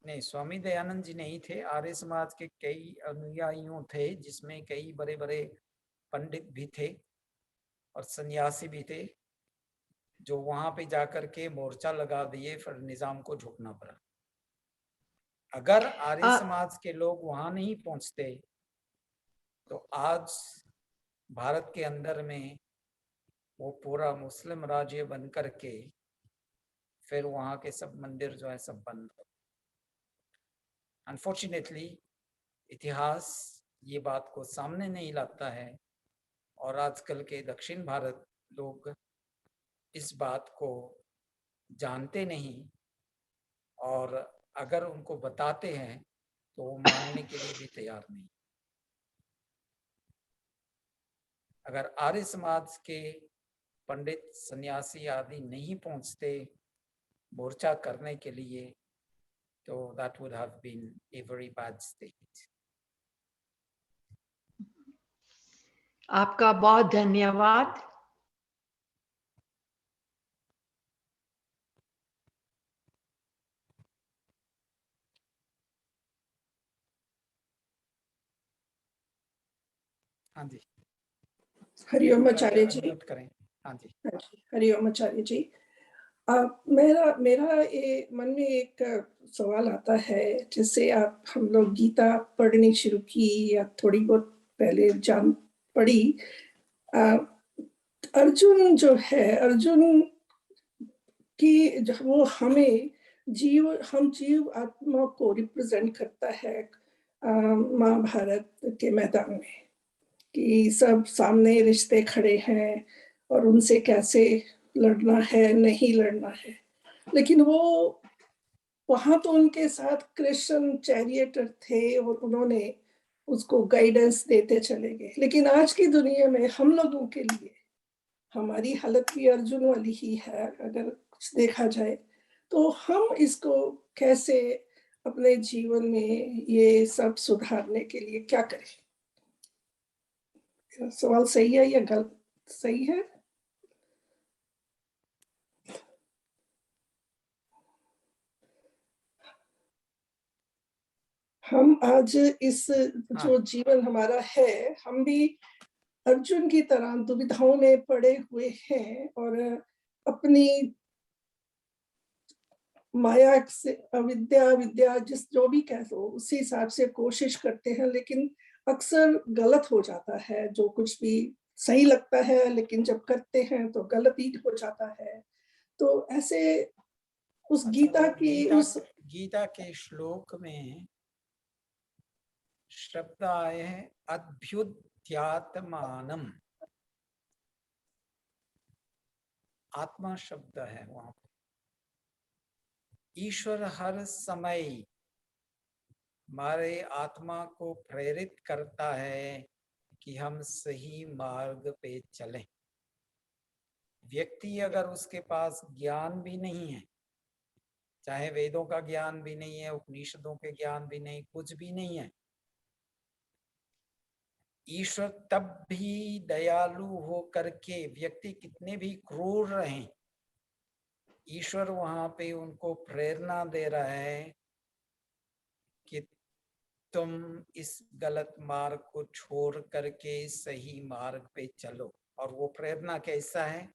नहीं, स्वामी दयानंद जी नहीं थे, आर्य समाज के कई अनुयायियों थे, जिसमें कई बड़े बड़े पंडित भी थे और सन्यासी भी थे, जो वहां पे जाकर के मोर्चा लगा दिए, फिर निजाम को झुकना पड़ा। अगर आर्य समाज के लोग वहां नहीं पहुंचते तो आज भारत के अंदर में वो पूरा मुस्लिम राज्य बन करके फिर वहां के सब मंदिर जो है सब बंद हो। अनफॉर्चुनेटली इतिहास ये बात को सामने नहीं लाता है, और आजकल के दक्षिण भारत लोग इस बात को जानते नहीं, और अगर उनको बताते हैं तो वो मानने के लिए भी तैयार नहीं। अगर आर्य समाज के पंडित सन्यासी आदि नहीं पहुंचते मोर्चा करने के लिए तो that would have been a very bad state. आपका बहुत धन्यवाद। हाँ जी, हरिओम आचार्य जी। अनम्यूट करें। हाँ जी, हरिओम आचार्य जी। मेरा ये मन में एक सवाल आता है, जैसे हम लोग गीता पढ़नी शुरू की या थोड़ी बहुत पहले जान पढ़ी, अर्जुन जो है, अर्जुन की वो हमें हम जीव आत्मा को रिप्रेजेंट करता है महाभारत के मैदान में, कि सब सामने रिश्ते खड़े हैं और उनसे कैसे लड़ना है, नहीं लड़ना है। लेकिन वो वहां तो उनके साथ कृष्ण चैरियटर थे और उन्होंने उसको गाइडेंस देते चले गए। लेकिन आज की दुनिया में हम लोगों के लिए हमारी हालत भी अर्जुन वाली ही है, अगर कुछ देखा जाए तो हम इसको कैसे अपने जीवन में ये सब सुधारने के लिए क्या करें? सवाल सही है या गलत? सही है? हम आज इस जो जीवन हमारा है, हम भी अर्जुन की तरह दुविधाओं में पड़े हुए हैं और अपनी माया से विद्या जो भी कह दो, उसी हिसाब से कोशिश करते हैं, लेकिन अक्सर गलत हो जाता है। जो कुछ भी सही लगता है, लेकिन जब करते हैं तो गलत ही हो जाता है। तो ऐसे उस गीता के श्लोक में शब्द आए हैं अभ्युत्यात्मानम, आत्मा शब्द है वहां पे। ईश्वर हर समय हमारे आत्मा को प्रेरित करता है कि हम सही मार्ग पे चलें। व्यक्ति अगर उसके पास ज्ञान भी नहीं है, चाहे वेदों का ज्ञान भी नहीं है, उपनिषदों के ज्ञान भी नहीं, कुछ भी नहीं है, ईश्वर तब भी दयालु हो करके, व्यक्ति कितने भी क्रूर रहें, ईश्वर वहां पे उनको प्रेरणा दे रहा है कि तुम इस गलत मार्ग को छोड़ करके सही मार्ग पे चलो। और वो प्रेरणा कैसा है?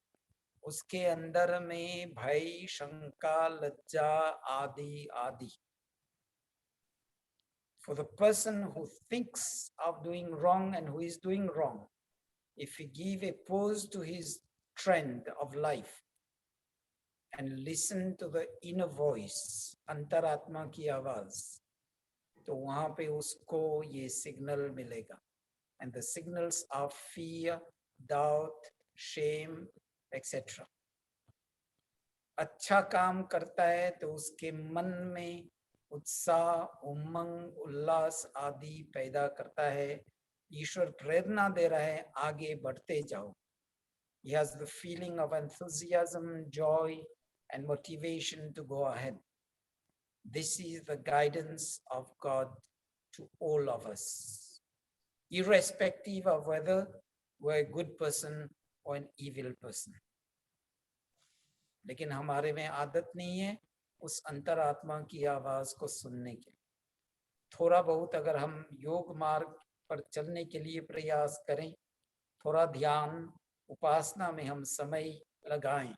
उसके अंदर में भय, शंका, लज्जा आदि आदि। For the person who thinks of doing wrong and who is doing wrong, if we give a pause to his trend of life and listen to the inner voice, अंतरात्मा की आवाज, तो वहां पे उसको ये सिग्नल मिलेगा। And the signals of fear, doubt, shame, etc. अच्छा काम करता है तो उसके मन में उत्साह, उमंग, उल्लास आदि पैदा करता है। ईश्वर प्रेरणा दे रहा है, आगे बढ़ते जाओ। He has the feeling of enthusiasm, joy and motivation to go ahead. This is the guidance of God to all of us, irrespective of whether we're a good person or an evil person. लेकिन हमारे में आदत नहीं है उस अंतरात्मा की आवाज को सुनने की। थोड़ा बहुत अगर हम योग मार्ग पर चलने के लिए प्रयास करें, थोड़ा ध्यान उपासना में हम समय लगाएं,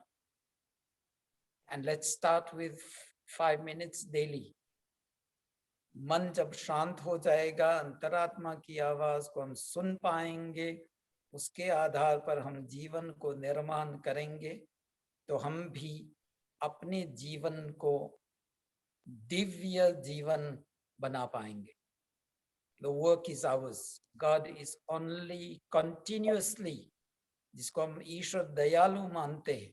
and let's start with 5 minutes daily. मन जब शांत हो जाएगा, अंतरात्मा की आवाज को हम सुन पाएंगे, उसके आधार पर हम जीवन को निर्माण करेंगे, तो हम भी अपने जीवन को दिव्य जीवन बना पाएंगे। The work is ours. God is only continuously, जिसको हम ईश्वर दयालु मानते हैं,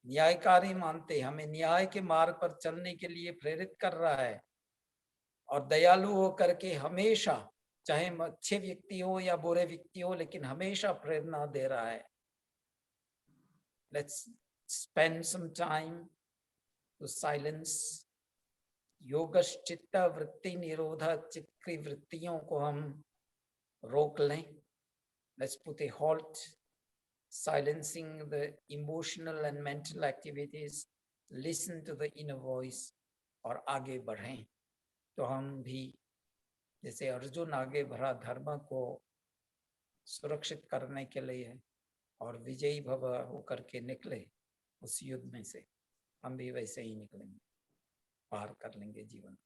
न्यायकारी मानते हैं, हमें न्याय के मार्ग पर चलने के लिए प्रेरित कर रहा है। और दयालु हो करके हमेशा, चाहे अच्छे व्यक्ति हो या बुरे व्यक्ति हो, लेकिन हमेशा प्रेरणा दे रहा है। Let's spend some time to silence योगश्चित्त वृत्ति निरोधा चित्त वृत्तियों को हम रोक लें। Let's put a halt, silencing the emotional and mental activities, listen to the inner voice और आगे बढ़ें। तो हम भी जैसे अर्जुन आगे बढ़ा, धर्म को सुरक्षित करने के लिए और विजयी भव होकर के निकले उस युद्ध में से, हम भी वैसे ही निकलेंगे, पार कर लेंगे जीवन।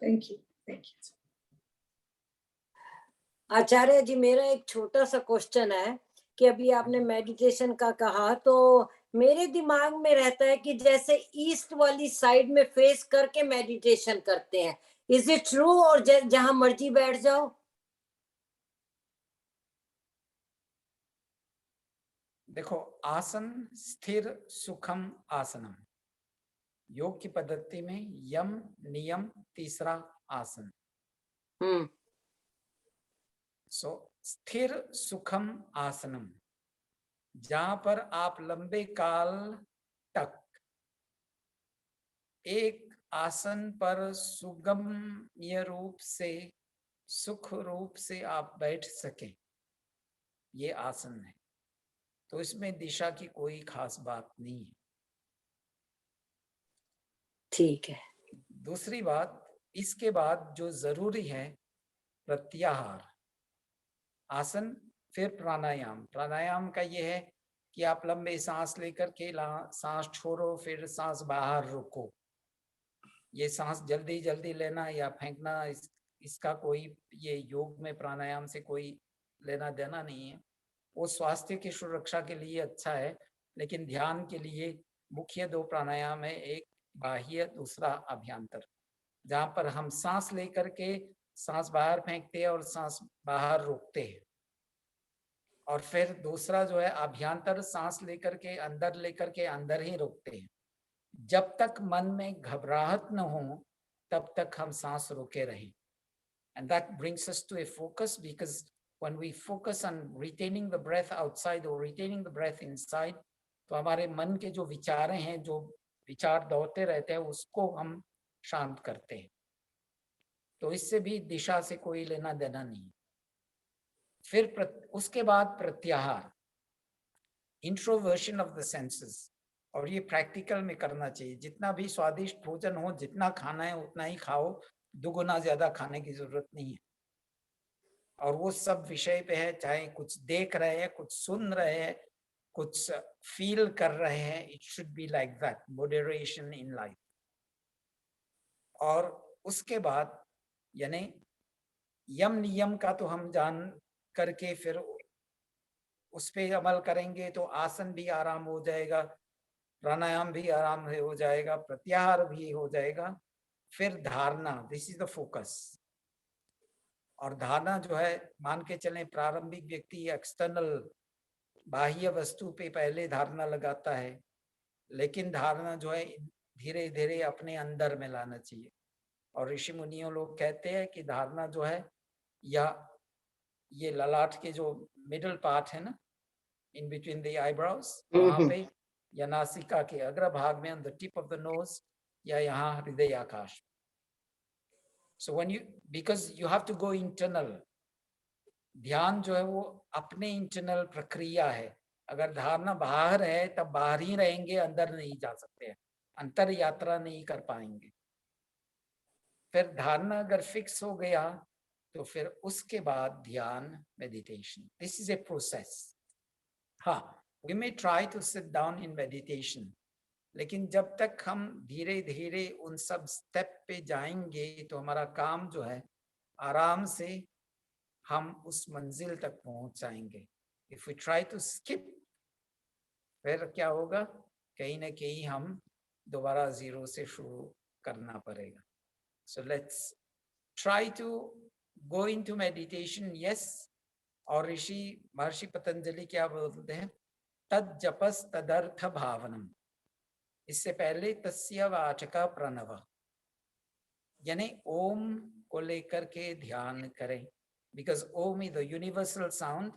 Thank you, thank you. Acharya ji, मेरा एक छोटा सा क्वेश्चन है कि अभी आपने मेडिटेशन का कहा, तो मेरे दिमाग में रहता है कि जैसे ईस्ट वाली साइड में फेस करके मेडिटेशन करते हैं, इज इट ट्रू? और जहां मर्जी बैठ जाओ? देखो, आसन स्थिर सुखम आसनम, योग की पद्धति में यम नियम तीसरा आसन। सो स्थिर सुखम आसनम, जहां पर आप लंबे काल तक एक आसन पर सुगम्य रूप से, सुख रूप से आप बैठ सकें, ये आसन है। तो इसमें दिशा की कोई खास बात नहीं है। ठीक है। दूसरी बात, इसके बाद जो जरूरी है प्रत्याहार, आसन फिर प्राणायाम। प्राणायाम का ये है कि आप लंबे सांस लेकर के सांस छोड़ो, फिर सांस बाहर रोको। ये सांस जल्दी जल्दी लेना या फेंकना, इसका कोई ये योग में प्राणायाम से कोई लेना देना नहीं है। वो स्वास्थ्य की सुरक्षा के लिए अच्छा है, लेकिन ध्यान के लिए मुख्य दो प्राणायाम है, एक बाह्य, दूसरा अभ्यंतर, जहां पर हम सांस लेकर के सांस बाहर फेंकते हैं और सांस बाहर रोकते हैं। और फिर दूसरा जो है अभ्यंतर, सांस लेकर के अंदर ही रोकते हैं। जब तक मन में घबराहट न हो तब तक हम सांस रोके रहें। And that brings us to a focus, because when we focus on retaining the breath outside or retaining the breath inside, तो हमारे मन के जो विचारें हैं, जो विचार दौड़ते रहते हैं, उसको हम शांत करते हैं। तो इससे भी दिशा से कोई लेना देना नहीं। फिर उसके बाद प्रत्याहार, इंट्रोवर्शन ऑफ द सेंसेस, और ये प्रैक्टिकल में करना चाहिए। जितना भी स्वादिष्ट भोजन हो, जितना खाना है उतना ही खाओ, दुगुना ज्यादा खाने की जरूरत नहीं है। और वो सब विषय पे है, चाहे कुछ देख रहे हैं, कुछ सुन रहे हैं, कुछ फील कर रहे हैं, it should be like that, moderation in life. और उसके बाद यानी यम नियम का तो हम जान करके फिर उस पे अमल करेंगे तो आसन भी आराम हो जाएगा, प्राणायाम भी आराम हो जाएगा, प्रत्याहार भी हो जाएगा। फिर धारणा, दिस इज द फोकस। और धारणा जो है, मान के चलें प्रारंभिक व्यक्ति एक्सटर्नल बाह्य वस्तु पे पहले धारणा लगाता है, लेकिन धारणा जो है धीरे धीरे अपने अंदर में लाना चाहिए। और ऋषि मुनियों लोग कहते हैं कि धारणा जो है, या ये ललाट के जो मिडल पार्ट है ना, इन बिटवीन द आईब्रोज, वहां पे, या नासिका के अग्रभाग में, on the tip of the nose, या यहाँ हृदय आकाश। So when you, because you have to go internal, ध्यान जो है वो अपने इंटरनल प्रक्रिया है। अगर धारणा बाहर है तब बाहर ही रहेंगे, अंदर नहीं जा सकते हैं, अंतर यात्रा नहीं कर पाएंगे। फिर धारणा अगर फिक्स हो गया तो फिर उसके बाद ध्यान, meditation, this is a process. हाँ, we may try to sit down in meditation, लेकिन जब तक हम धीरे धीरे उन सब स्टेप पे जाएंगे तो हमारा काम जो है आराम से हम उस मंजिल तक पहुंच जाएंगे। If we try to skip, फिर क्या होगा, कहीं ना कहीं हम दोबारा जीरो से शुरू करना पड़ेगा। So let's try to go into meditation, yes. और ऋषि महर्षि पतंजलि क्या बोलते हैं, तद जपस तदर्थ भावनम, इससे पहले तस्य वाचका प्रणव, यानी ओम को लेकर के ध्यान करें, because Om is the universal sound.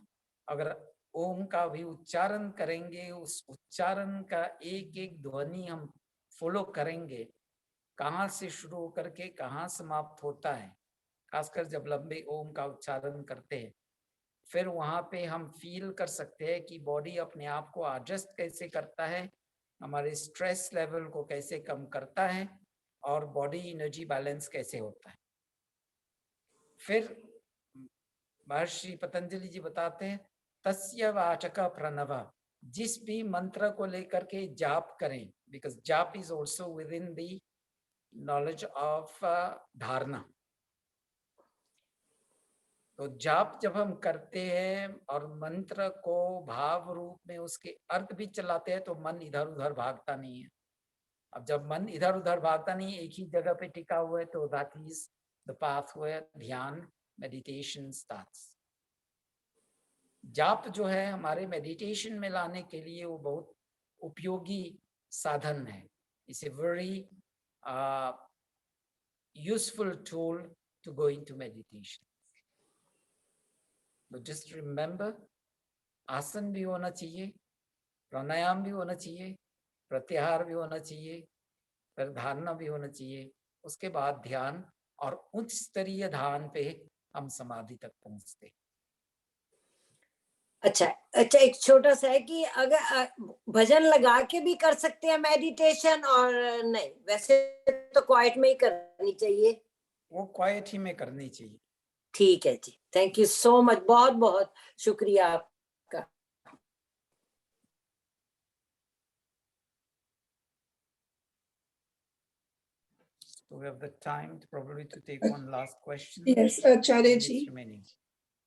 अगर ओम का भी उच्चारण करेंगे, उस उच्चारण का एक एक ध्वनि हम फॉलो करेंगे, कहाँ से शुरू होकर के कहाँ समाप्त होता है, खासकर जब लंबे ओम का उच्चारण करते हैं, फिर वहां पे हम फील कर सकते हैं कि बॉडी अपने आप को एडजस्ट कैसे करता है, हमारे स्ट्रेस लेवल को कैसे कम करता है, और बॉडी एनर्जी बैलेंस कैसे होता है। फिर महर्षि पतंजलि जी बताते हैं तस्य वाचक प्रणव, जिस भी मंत्र को लेकर के जाप करें, बिकॉज जाप is also with in the knowledge of धारणा। तो जाप जब हम करते हैं और मंत्र को भाव रूप में उसके अर्थ भी चलाते हैं तो मन इधर उधर भागता नहीं है। अब जब मन इधर उधर भागता नहीं, एक ही जगह पे टिका हुआ है, तो that is the path where dhyan meditation starts. जाप जो है हमारे मेडिटेशन में लाने के लिए वो बहुत उपयोगी साधन है। It's a very useful tool to go into meditation. तो जस्ट रिमेंबर, आसन भी होना चाहिए, प्राणायाम भी होना चाहिए, प्रत्याहार भी होना चाहिए, फिर धारणा भी होना चाहिए, उसके बाद ध्यान, और उच्च स्तरीय ध्यान पे हम समाधि तक पहुंचते हैं। अच्छा, एक छोटा सा है कि अगर भजन लगा के भी कर सकते हैं मेडिटेशन, और नहीं वैसे तो क्वाइट में ही करनी चाहिए? वो क्वाइट ही में करनी चाहिए। ठीक है जी, थैंक यू सो मच, बहुत बहुत शुक्रिया आपका। So we have the time probably to take one last question. Yes, Acharya ji.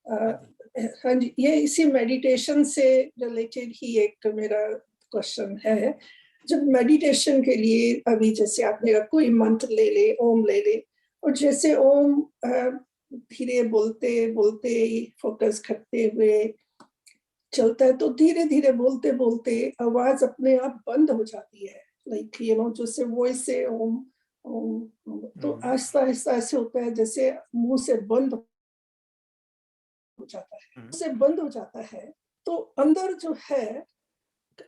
हाँ जी, ये इसी मेडिटेशन से रिलेटेड ही एक मेरा क्वेश्चन है। जब मेडिटेशन के लिए अभी जैसे आपने कोई मंत्र ले ले, ओम ले ले, और जैसे ओम धीरे बोलते बोलते फोकस करते हुए चलता है, तो धीरे धीरे बोलते बोलते आवाज अपने आप बंद हो जाती है, लाइक यू नो जैसे वॉइस से ओम ओम, तो आहिस्ता आहिस्ता ऐसे होता है जैसे मुंह से बंद हो जाता है, से बंद हो जाता है। तो अंदर जो है,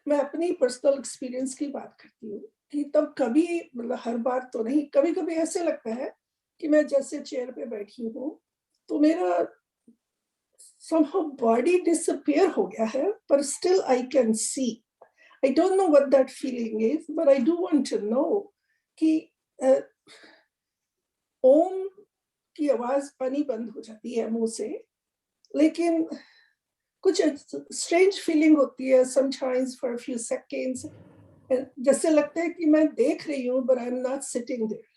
मैं अपनी पर्सनल एक्सपीरियंस की बात करती हूँ कि तब कभी, मतलब हर बार तो नहीं, कभी कभी ऐसे लगता है कि मैं जैसे चेयर पे बैठी हूँ तो मेरा somehow body disappear हो गया है, but still I can see. I don't know what that feeling is, but I do want to know कि ओम की आवाज पानी बंद हो जाती है मुंह से, लेकिन कुछ स्ट्रेंज फीलिंग होती है sometimes for a few seconds, जैसे लगता है कि मैं देख रही हूँ but I'm not sitting there,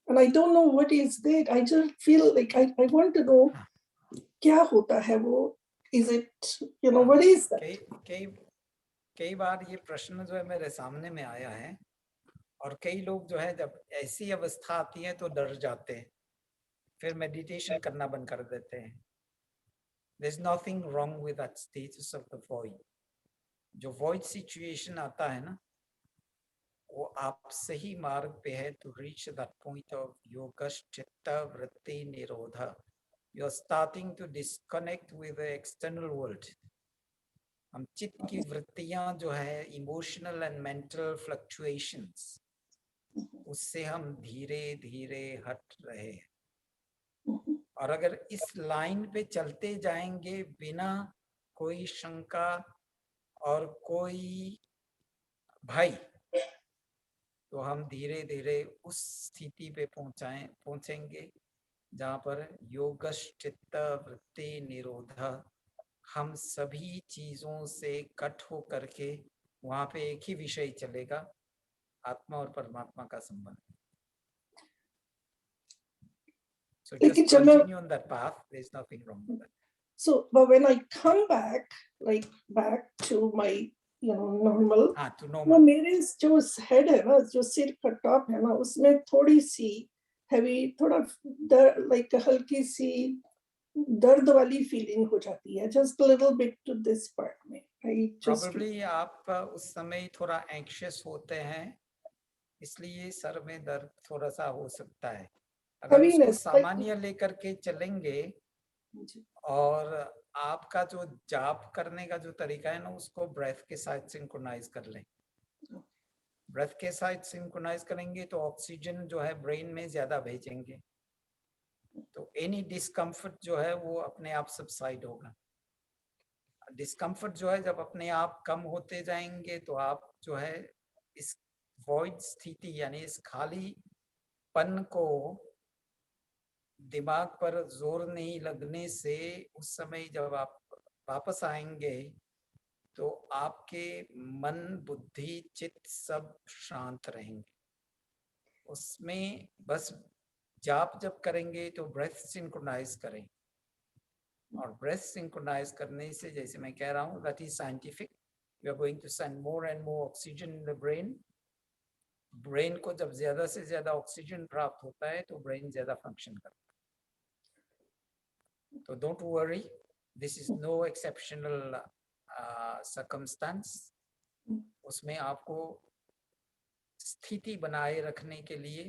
and I don't know what is that. I just feel like I want to know क्या होता है वो, is it, you know, what is that? कई बार ये प्रश्न जो है मेरे सामने में आया है, और कई लोग जो है जब ऐसी अवस्था आती है तो डर जाते हैं, फिर मेडिटेशन करना बंद कर देते हैं। There's nothing wrong with that status of the void. जो void situation आता है ना, वो आप सही मार्ग पे है to reach that point of योगश्चित्त वृत्ति निरोधा। You're starting to disconnect with the external world. हम चित्त की वृत्तियां जो है इमोशनल एंड मेंटल फ्लक्चुएशंस, उससे हम धीरे धीरे हट रहे हैं। और अगर इस लाइन पे चलते जाएंगे बिना कोई शंका और कोई भय, तो हम धीरे धीरे उस स्थिति पे पहुंचेंगे जहाँ पर योगश्चित्त वृत्ति निरोधा, हम सभी चीजों से कट हो करके वहां पे एक ही विषय चलेगा, आत्मा और परमात्मा का संबंध। So just continue on that path. There's nothing wrong with that. So, but when I come back, like back to my, you know, normal, to normal. वो मेरे जो head है ना, जो सिर का top है ना, उसमें थोड़ी सी heavy, थोड़ा like हल्की सी दर्द वाली feeling हो जाती है, just a little bit to this part में। Probably आप उस समय थोड़ा anxious होते हैं, इसलिए सर में दर्द थोड़ा सा हो सकता है। अगर उसको सामान्य लेकर के चलेंगे और आपका जो जाप करने का जो तरीका है ना, उसको ब्रेथ के साथ सिंक्रोनाइज कर लें। ब्रेथ के साथ सिंक्रोनाइज करेंगे तो ऑक्सीजन जो है ब्रेन में ज्यादा भेजेंगे, तो एनी डिस्कम्फर्ट जो है वो अपने आप सबसाइड होगा। डिस्कम्फर्ट जो है जब अपने आप कम होते जाएंगे तो आप जो है इस वॉइड स्थिति यानी इस खाली पन को दिमाग पर जोर नहीं लगने से उस समय जब आप वापस आएंगे तो आपके मन बुद्धि चित्त सब शांत रहेंगे। उसमें बस जाप जब करेंगे तो ब्रेथ सिंक्रोनाइज करें, और ब्रेथ सिंक्रोनाइज करने से जैसे मैं कह रहा हूँ that is scientific, we are going to send more and more oxygen in the brain. Brain को जब ज्यादा से ज्यादा ऑक्सीजन प्राप्त होता है तो ब्रेन ज्यादा फंक्शन करता है। तो don't worry, this is no exceptional circumstance. उसमें आपको स्थिति बनाए रखने के लिए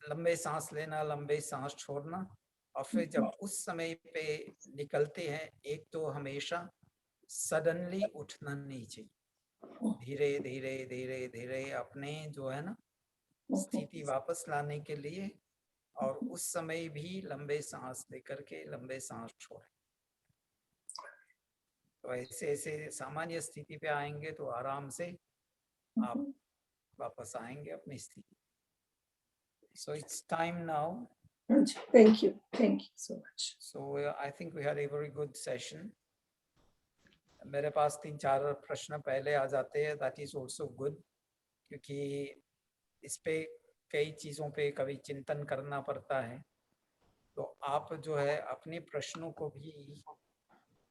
लंबे सांस लेना, लंबे सांस छोड़ना, और फिर जब उस समय पे निकलते हैं, एक तो हमेशा सडनली उठना नहीं चाहिए, धीरे धीरे धीरे धीरे अपने जो है ना स्थिति वापस लाने के लिए, और उस समय भी लंबे सांस लेकर के लंबे सांस छोड़ें। तो ऐसे ऐसे सामान्य स्थिति पे आएंगे तो आराम से आप वापस आएंगे अपनी स्थिति। So it's time now. Thank you so much. So I think we had a very good session. मेरे पास 3-4 प्रश्न पहले आ जाते हैं, that is also good, क्योंकि इस पे कई चीज़ों पे कभी चिंतन करना पड़ता है। तो आप जो है अपने प्रश्नों को भी,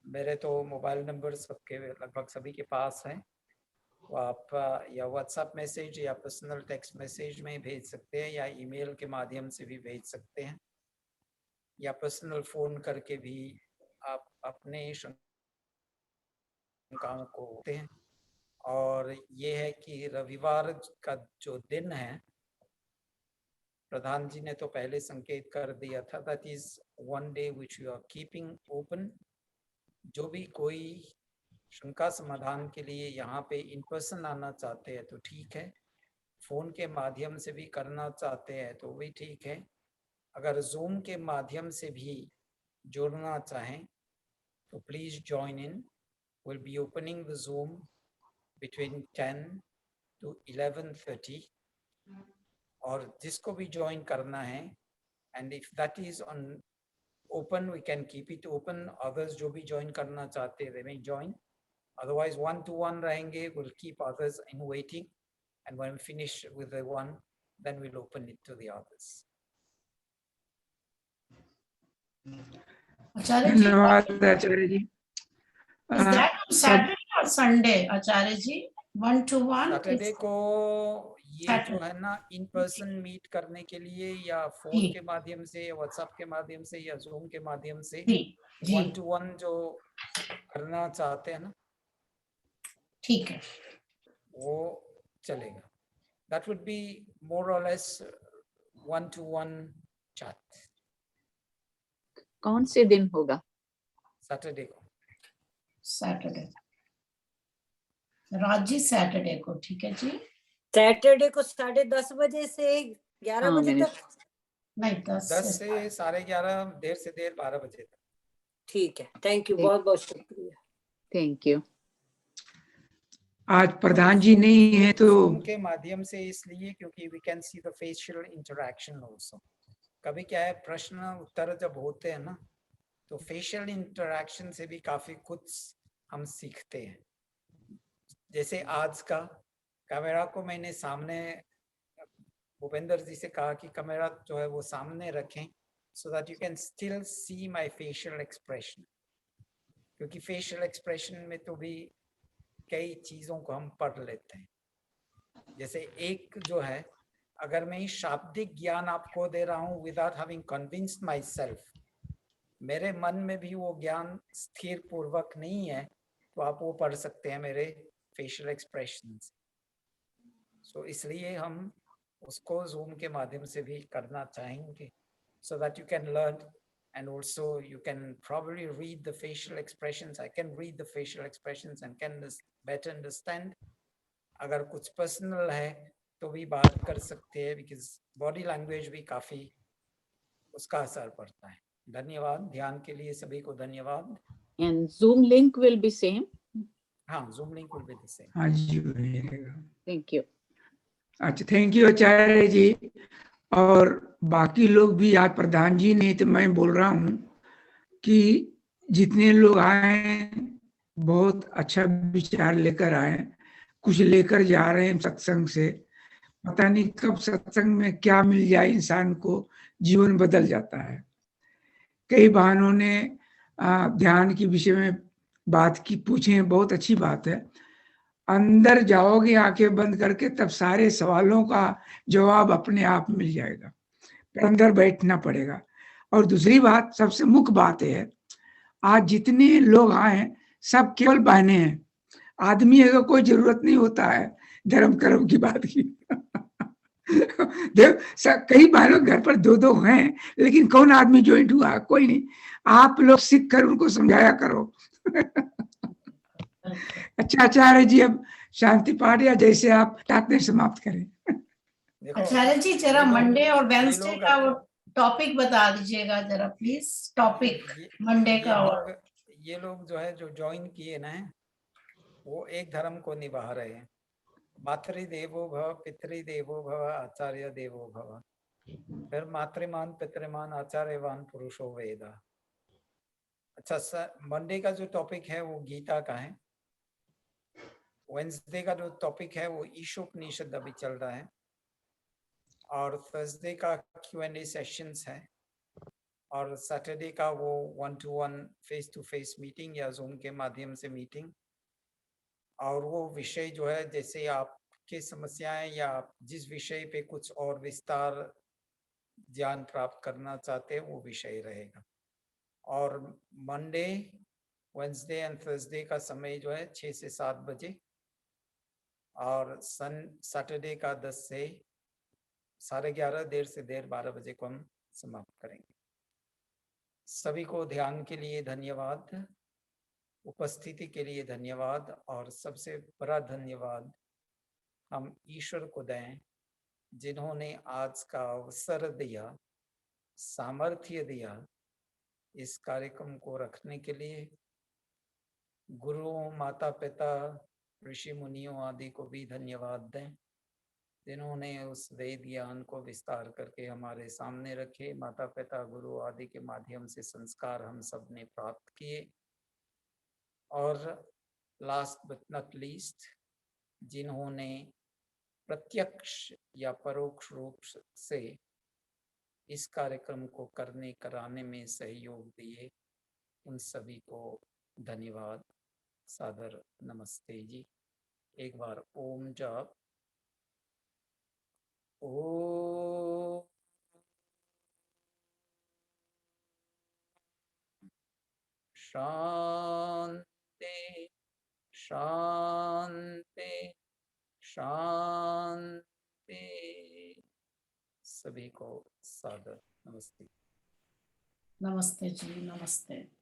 मेरे तो मोबाइल नंबर सबके लगभग सभी के पास हैं, तो आप या व्हाट्सएप मैसेज या पर्सनल टेक्स्ट मैसेज में भेज सकते हैं, या ईमेल के माध्यम से भी भेज सकते हैं, या पर्सनल फ़ोन करके भी आप अपने शंकाओं को होते हैं। और ये है कि रविवार का जो दिन है, प्रधान जी ने तो पहले संकेत कर दिया था, that is one day which you are keeping open. जो भी कोई शंका समाधान के लिए यहाँ पे इन पर्सन आना चाहते हैं तो ठीक है, फोन के माध्यम से भी करना चाहते हैं तो भी ठीक है। अगर जूम के माध्यम से भी जुड़ना चाहें तो please join in. Will be opening the Zoom between 10 to 11:30, और जिसको भी ज्वाइन करना है, and if that is on open we can keep it open. Others जो भी ज्वाइन करना चाहते हैं दे मे ज्वाइन, otherwise 1-to-1 रहेंगे, we'll keep others in waiting, and when we finish with the one then we'll open it to the others. धन्यवाद आचार्य जी। Is that on Saturday or Sunday, Acharya ji? 1-to-1? Saturday को ये जो है ना इन पर्सन मीट करने के लिए, या फोन के माध्यम से, या व्हाट्सएप के माध्यम से, या जूम के माध्यम से 1-to-1 जो करना चाहते हैं ना, ठीक है, वो चलेगा। That would be more or less 1-to-1 chat. कौन से दिन होगा? सैटरडे को। सैटरडे, राजी सैटरडे को, ठीक है जी। सैटरडे को 10:30 बजे से 11 बजे तक, नहीं 10 से 11:30, देर से देर 12 बजे तक। ठीक है, थैंक यू, बहुत बहुत शुक्रिया। Thank you. आज प्रधान जी नहीं है तो Zoom के माध्यम से इसलिए क्योंकि we can see the facial interaction also. कभी क्या है, प्रश्न उत्तर जब होते हैं ना तो facial interaction से भी काफी कुछ हम सीखते हैं। जैसे आज का कैमरा को मैंने सामने, भूपेंद्र जी से कहा कि कैमरा जो है वो सामने रखें so that you can still see my facial expression, क्योंकि facial expression में तो भी कई चीजों को हम पढ़ लेते हैं। जैसे एक जो है, अगर मैं शाब्दिक ज्ञान आपको दे रहा हूँ without having convinced myself, मेरे मन में भी वो ज्ञान स्थिर पूर्वक नहीं है, तो आप वो पढ़ सकते हैं मेरे फेशियल एक्सप्रेशंस। सो इसलिए हम उसको जूम के माध्यम से भी करना चाहेंगे, so that you can learn, and also you can probably read the facial expressions. I can read the facial expressions and can better understand. अगर कुछ पर्सनल है तो भी बात कर सकते हैं, because body language भी काफी उसका असर पड़ता है। धन्यवाद, ध्यान के लिए सभी को धन्यवाद। And Zoom link will be same. हाँ, Zoom link will be the same. हाँ जी, Thank you. अच्छा, थैंक यू आचार्य जी। और बाकी लोग भी, आज प्रधान जी ने, तो मैं बोल रहा हूँ कि जितने लोग आए बहुत अच्छा विचार लेकर आए, कुछ लेकर जा रहे हैं सत्संग से। पता नहीं कब सत्संग में क्या मिल जाए, इंसान को जीवन बदल जाता है। कई बहनों ने ध्यान के विषय में बात की, पूछे, बहुत अच्छी बात है। अंदर जाओगे आंखें बंद करके, तब सारे सवालों का जवाब अपने आप मिल जाएगा, पर अंदर बैठना पड़ेगा। और दूसरी बात, सबसे मुख्य बात है, आज जितने लोग आए सब केवल बहने हैं। आदमी का कोई जरूरत नहीं होता है धर्म कर्म की बात की। देख, कई बहनों घर पर दो दो हैं, लेकिन कौन आदमी ज्वाइंट हुआ? कोई नहीं। आप लोग सीख कर उनको समझाया करो। अच्छा आचार्य जी, अब शांति पाठ या जैसे आप चाहते हैं समाप्त करें। आचार्य जी जरा मंडे और वेडनेसडे का वो टॉपिक बता दीजिएगा जरा प्लीज। टॉपिक मंडे का। और ये लोग जो है, जो ज्वाइन किए ना, वो एक धर्म को निभा रहे हैं। मातृदेवो भव, पितृदेवो भव, आचार्य देवो भव। फिर मातृमान पितृमान आचार्यवान पुरुषो वेदा। अच्छा सर, मंडे का जो टॉपिक है वो गीता का है। वेडनेसडे का जो टॉपिक है वो ईशोपनिषद अभी चल रहा है। और थर्सडे का Q&A सेशंस है। और सैटरडे का वो 1-to-1 face to face meeting या जूम के माध्यम से मीटिंग। और वो विषय जो है, जैसे आपकी समस्याएं या आप जिस विषय पे कुछ और विस्तार ज्ञान प्राप्त करना चाहते हैं, वो विषय रहेगा। और मंडे, वेडनेसडे एंड थर्सडे का समय जो है 6 से 7 बजे। और सैटरडे का 10 से 11:30, देर से देर 12 बजे को हम समाप्त करेंगे। सभी को ध्यान के लिए धन्यवाद, उपस्थिति के लिए धन्यवाद, और सबसे बड़ा धन्यवाद हम ईश्वर को दें जिन्होंने आज का अवसर दिया, सामर्थ्य दिया इस कार्यक्रम को रखने के लिए। गुरुओं, माता पिता, ऋषि मुनियों आदि को भी धन्यवाद दें जिन्होंने उस वेद ज्ञान को विस्तार करके हमारे सामने रखे। माता पिता, गुरु आदि के माध्यम से संस्कार हम सब ने प्राप्त किए। और लास्ट बट नॉट लीस्ट, जिन्होंने प्रत्यक्ष या परोक्ष रूप से इस कार्यक्रम को करने कराने में सहयोग दिए, उन सभी को धन्यवाद, सादर नमस्ते जी। एक बार ओम जाप। ओम शांति शांति शांति। सभी को सादर नमस्ते। नमस्ते जी, नमस्ते।